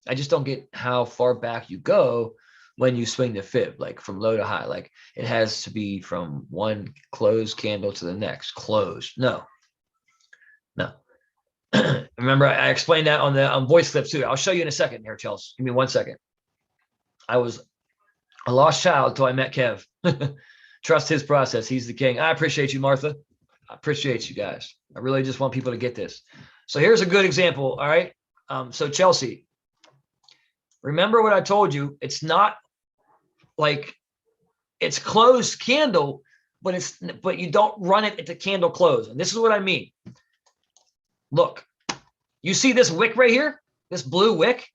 I just don't get how far back you go when you swing the fib, like from low to high. Like it has to be from one closed candle to the next closed. No. Remember, I explained that on voice clips too. I'll show you in a second here, Chelsea. Give me 1 second. I was a lost child until I met Kev. Trust his process. He's the king. I appreciate you, Martha. I appreciate you guys. I really just want people to get this. So here's a good example. All right. So Chelsea, remember what I told you. It's not like it's closed candle, but you don't run it at the candle close. And this is what I mean. Look, you see this wick right here, this blue wick?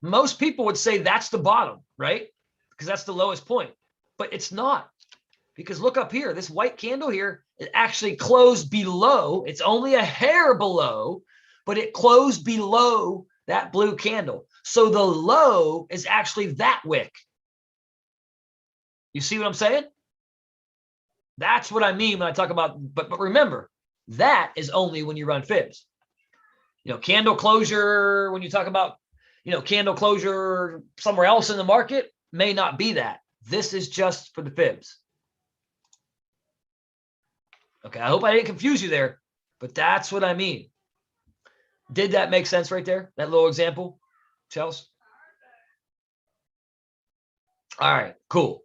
Most people would say that's the bottom, right? Because that's the lowest point, but it's not. Because look up here, this white candle here, it actually closed below. It's only a hair below, but it closed below that blue candle. So the low is actually that wick. You see what I'm saying? That's what I mean when I talk about, but remember, that is only when you run fibs. You know, candle closure, when you talk about, you know, candle closure somewhere else in the market, may not be that. This is just for the fibs. Okay, I hope I didn't confuse you there, but that's what I mean. Did that make sense right there? That little example, Chelsea? All right, cool.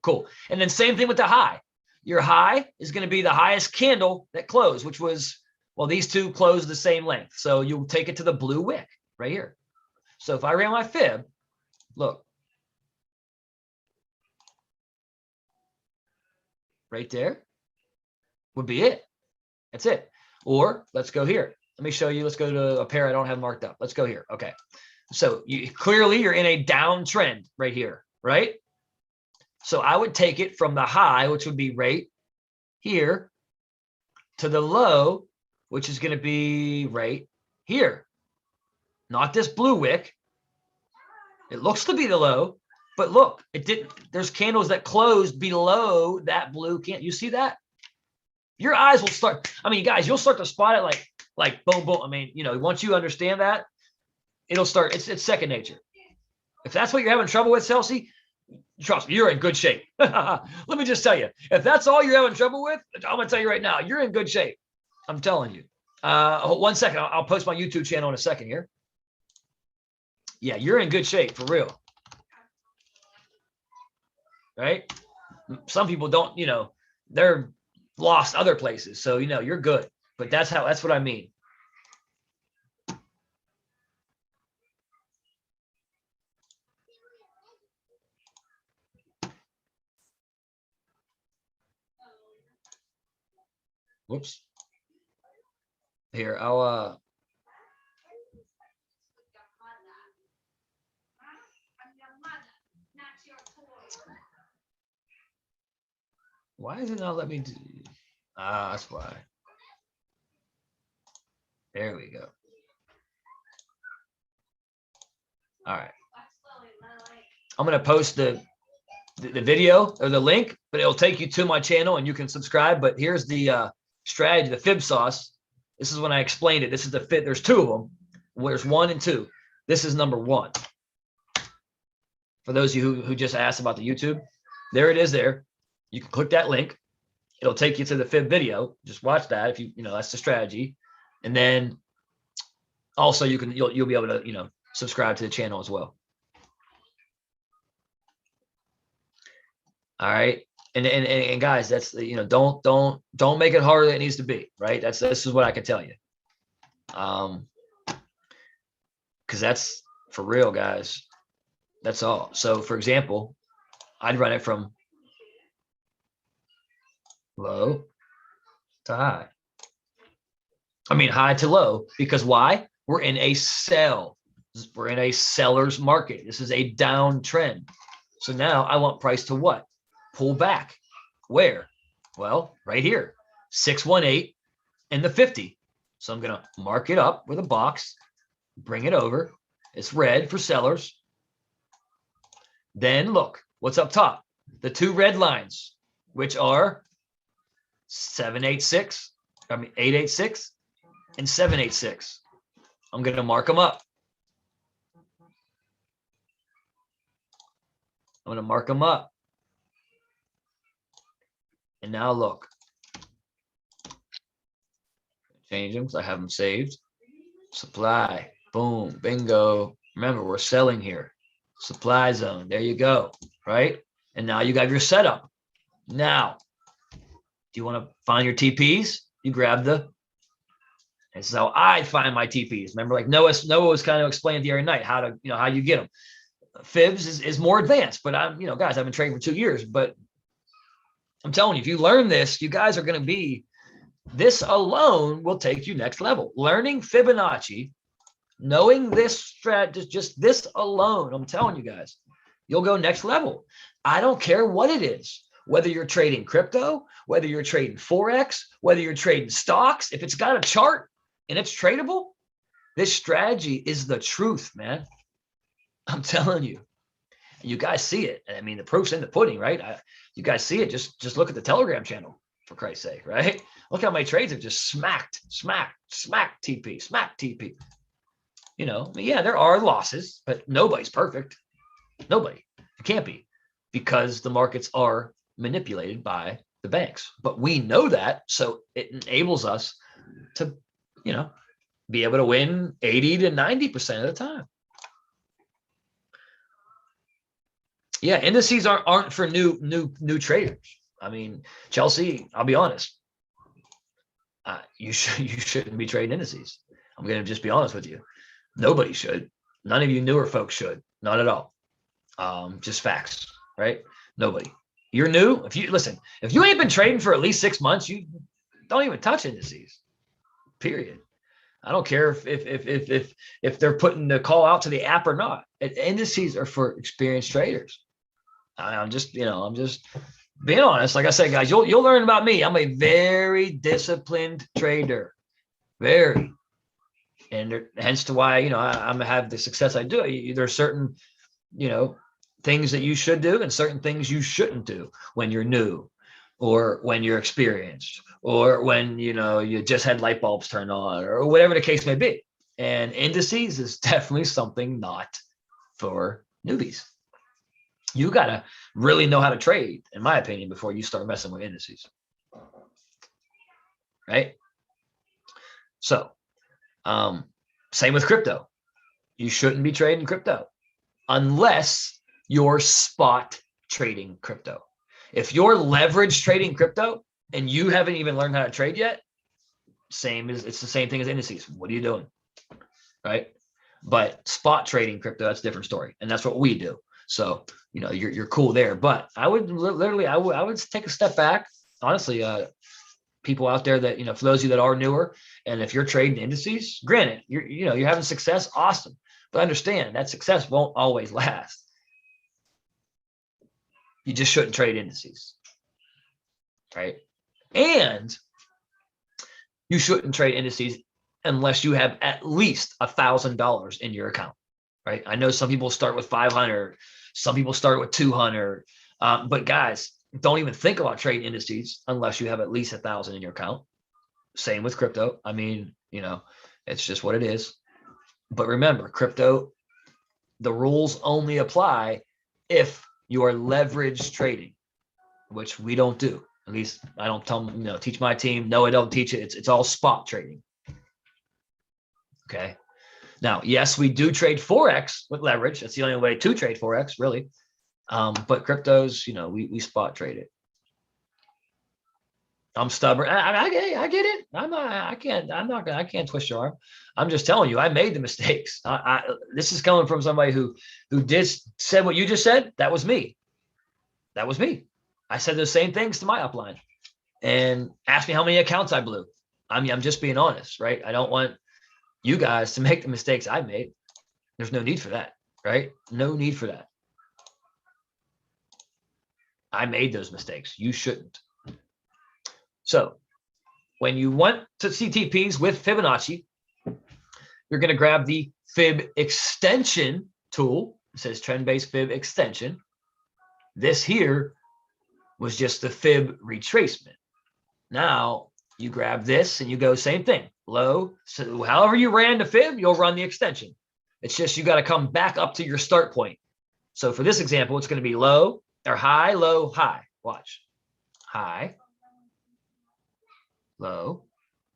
And then same thing with the high. Your high is going to be the highest candle that closed, which was, well, these two closed the same length. So you'll take it to the blue wick right here. So if I ran my fib, look. Right there would be it. That's it. Or let's go here. Let me show you. Let's go to a pair I don't have marked up. Let's go here. Okay. So clearly you're in a downtrend right here, right? So I would take it from the high, which would be right here, to the low, which is going to be right here. Not this blue wick. It looks to be the low, but look, it didn't. There's candles that closed below that blue candle. You see that? Your eyes will start. I mean, guys, you'll start to spot it like boom, boom. I mean, you know, once you understand that, it'll start. It's second nature. If that's what you're having trouble with, Chelsea, trust me, you're in good shape. Let me just tell you, if that's all you're having trouble with, I'm going to tell you right now, you're in good shape. I'm telling you. 1 second. I'll post my YouTube channel in a second here. Yeah, you're in good shape for real. Right? Some people don't, you know, they're lost other places. So, you know, you're good. But that's what I mean. Whoops. Here, I'll why is it not let me do? That's why. There we go. All right. I'm going to post the video or the link, but it'll take you to my channel and you can subscribe. But here's the strategy, the fib sauce. This is when I explained it. This is the fit. There's two of them. There's 1 and 2. This is number 1. For those of you who just asked about the YouTube, there it is there. You can click that link. It'll take you to the fib video. Just watch that if you know, that's the strategy. And then also you'll be able to, you know, subscribe to the channel as well. All right. And guys, that's, you know, don't make it harder than it needs to be, right? This is what I can tell you. Because that's for real, guys. That's all. So for example, I'd run it from low to high. I mean, high to low, because why? We're in a sell. We're in a seller's market. This is a downtrend. So now I want price to what? Pull back. Where? Well, right here, 618 and the 50. So I'm going to mark it up with a box, bring it over. It's red for sellers. Then look, what's up top? The 2 red lines, which are 886, and 786. I'm going to mark them up. I'm going to mark them up. And now look. Change them because I have them saved. Supply. Boom. Bingo. Remember, we're selling here. Supply zone. There you go. Right? And now you got your setup. Now, do you want to find your TPs? You grab the. This is how I find my TPs. Remember, like Noah was kind of explaining the other night how to, how you get them. Fibs is more advanced, but guys, I've been trading for 2 years, but I'm telling you, if you learn this, you guys are going to be, this alone will take you next level. Learning Fibonacci, knowing this strategy, just this alone, I'm telling you guys, you'll go next level. I don't care what it is, whether you're trading crypto, whether you're trading Forex, whether you're trading stocks, if it's got a chart and it's tradable, this strategy is the truth, man. I'm telling you. You guys see it. I mean, the proof's in the pudding, right? You guys see it. Just look at the Telegram channel, for Christ's sake, right? Look how many trades have just smacked TP. Yeah, there are losses, but nobody's perfect. Nobody. It can't be, because the markets are manipulated by the banks. But we know that, so it enables us to, be able to win 80 to 90% of the time. Yeah, indices aren't for new traders. I mean, Chelsea, I'll be honest. You shouldn't be trading indices. I'm going to just be honest with you. Nobody should. None of you newer folks should. Not at all. Just facts, right? Nobody. You're new. If you ain't been trading for at least 6 months, you don't even touch indices. Period. I don't care if they're putting the call out to the app or not. Indices are for experienced traders. I'm just being honest. Like I said, guys, you'll learn about me. I'm a very disciplined trader, very, and hence to why I'm have the success I do. There's certain things that you should do and certain things you shouldn't do when you're new, or when you're experienced, or when you just had light bulbs turn on, or whatever the case may be. And indices is definitely something not for newbies. You got to really know how to trade, in my opinion, before you start messing with indices. Right? So, same with crypto. You shouldn't be trading crypto unless you're spot trading crypto. If you're leverage trading crypto and you haven't even learned how to trade yet, it's the same thing as indices. What are you doing? Right? But spot trading crypto, that's a different story. And that's what we do. So, you're cool there. But I would I would take a step back. Honestly, people out there that, for those of you that are newer, and if you're trading indices, granted, you're having success, awesome. But understand that success won't always last. You just shouldn't trade indices. Right? And you shouldn't trade indices unless you have at least $1,000 in your account. Right? I know some people start with 500, some people start with 200, but guys, don't even think about trading indices unless you have at least 1,000 in your account. Same with crypto. I mean, it's just what it is. But remember, crypto, the rules only apply if you are leverage trading, which we don't do. At least I don't tell them, teach my team. No, I don't teach it. It's all spot trading. Okay. Now, yes, we do trade Forex with leverage. That's the only way to trade Forex, really. But cryptos, we spot trade it. I'm stubborn. I get it. I can't twist your arm. I'm just telling you, I made the mistakes. This is coming from somebody who said what you just said. That was me. I said the same things to my upline, and asked me how many accounts I blew. I'm just being honest, right? I don't want you guys to make the mistakes I made. There's no need for that, right? No need for that. I made those mistakes. You shouldn't. So when you want to see TPs with Fibonacci, you're going to grab the Fib extension tool. It says trend-based Fib extension. This here was just the Fib retracement. Now you grab this and you go same thing, low. So however you ran the fib, you'll run the extension. It's just you got to come back up to your start point. So for this example, it's going to be low or high, low, high. Watch. High, low,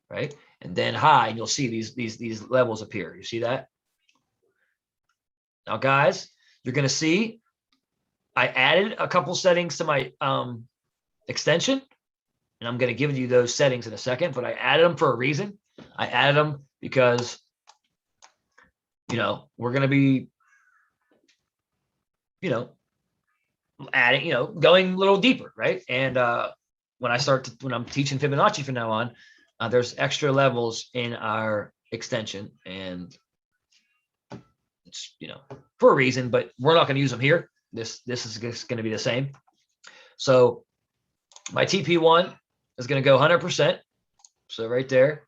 right? And then high, and you'll see these levels appear. You see that? Now, guys, you're going to see I added a couple settings to my extension, and I'm going to give you those settings in a second, but I added them for a reason. I added them because, we're going to be, adding, going a little deeper, right? And when I'm teaching Fibonacci from now on, there's extra levels in our extension, and it's, for a reason, but we're not going to use them here. This is going to be the same. So my TP1 is going to go 100%. So right there,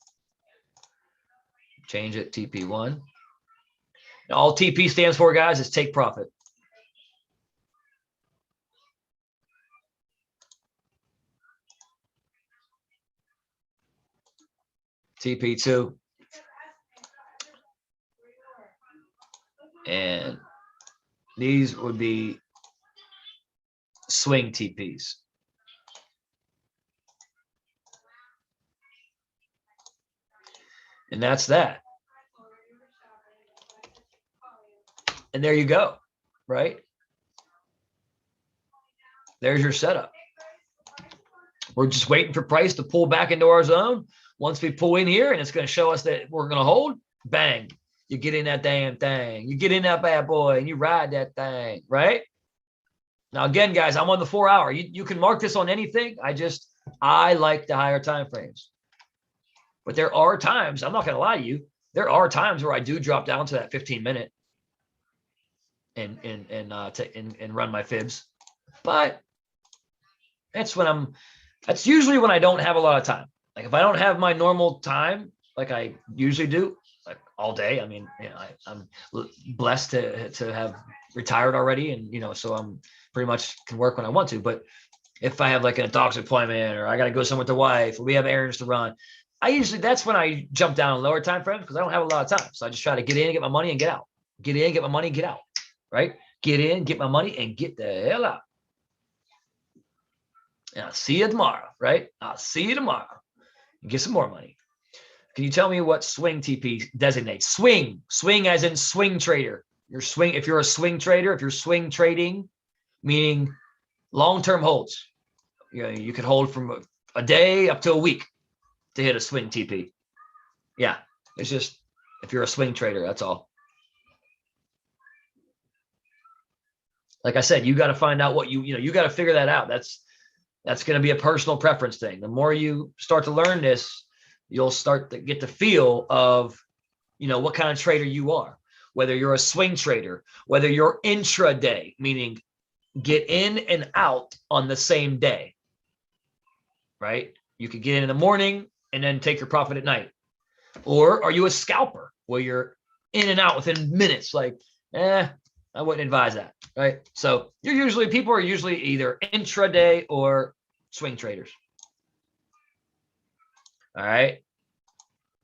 change it TP1. Now, all TP stands for, guys, is take profit. TP2. And these would be swing TPs. And that's that. And there you go, right? There's your setup. We're just waiting for price to pull back into our zone. Once we pull in here and it's going to show us that we're going to hold, bang, you get in that damn thing. You get in that bad boy and you ride that thing, right? Now, again, guys, I'm on the 4 hour. You can mark this on anything. I like the higher time frames. But there are times, I'm not going to lie to you, there are times where I do drop down to that 15-minute and run my fibs. But that's usually when I don't have a lot of time. Like if I don't have my normal time, like I usually do, like all day. I mean, I'm blessed to have retired already, and so I'm pretty much can work when I want to. But if I have like a doctor's appointment or I got to go somewhere with the wife or we have errands to run, that's when I jump down on lower time frames because I don't have a lot of time. So I just try to get in, get my money, and get out. Get in, get my money, get out. Right? Get in, get my money, and get the hell out. And I'll see you tomorrow, right? I'll see you tomorrow. And get some more money. Can you tell me what swing TP designates? Swing as in swing trader. If you're a swing trader, if you're swing trading, meaning long-term holds. You could hold from a day up to a week to hit a swing TP. Yeah, it's just if you're a swing trader, that's all. Like I said, you got to find out what you got to figure that out. That's going to be a personal preference thing. The more you start to learn this, you'll start to get the feel of, what kind of trader you are, whether you're a swing trader, whether you're intraday, meaning get in and out on the same day, right? You could get in the morning and then take your profit at night. Or are you a scalper where you're in and out within minutes? Like, I wouldn't advise that, right? So people are usually either intraday or swing traders. All right.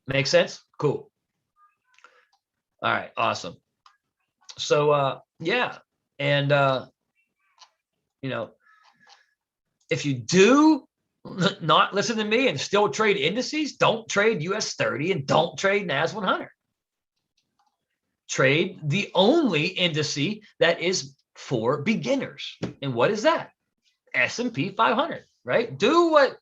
Make sense? Cool. All right. Awesome. So, yeah. And, if you do not listen to me and still trade indices, don't trade US 30 and don't trade NAS 100. Trade the only indice that is for beginners. And what is that? S&P 500, right? Do what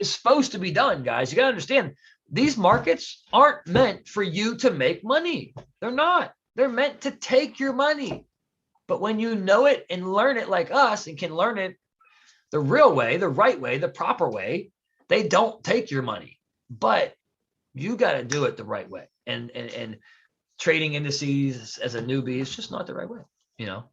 is supposed to be done, guys. You got to understand, these markets aren't meant for you to make money. They're not. They're meant to take your money. But when you know it and learn it like us and can learn it the real way, the right way, the proper way, they don't take your money. But you got to do it the right way. And trading indices as a newbie is just not the right way. I'm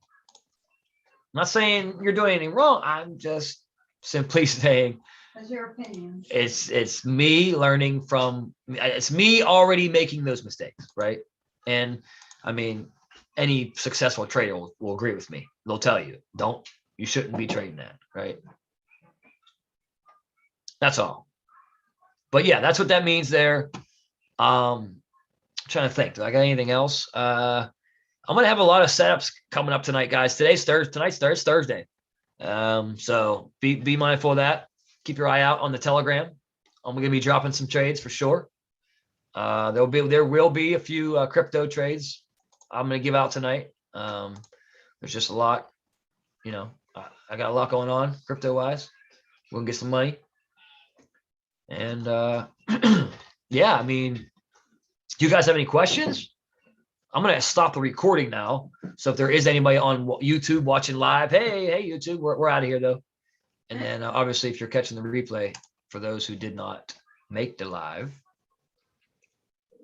not saying you're doing anything wrong. I'm just simply saying that's your opinion. It's me learning it's me already making those mistakes, right? And I mean, any successful trader will agree with me. They'll tell you, you shouldn't be trading that, right? That's all. But yeah, that's what that means there. Trying to think. Do I got anything else? I'm gonna have a lot of setups coming up tonight, guys. Tonight's Thursday. So be mindful of that. Keep your eye out on the Telegram. I'm gonna be dropping some trades for sure. There will be a few crypto trades I'm gonna give out tonight. There's just a lot, I got a lot going on crypto wise. We're gonna get some money. And yeah, I mean, do you guys have any questions? I'm gonna stop the recording now. So if there is anybody on YouTube watching live, hey YouTube, we're out of here though. And then obviously if you're catching the replay, for those who did not make the live,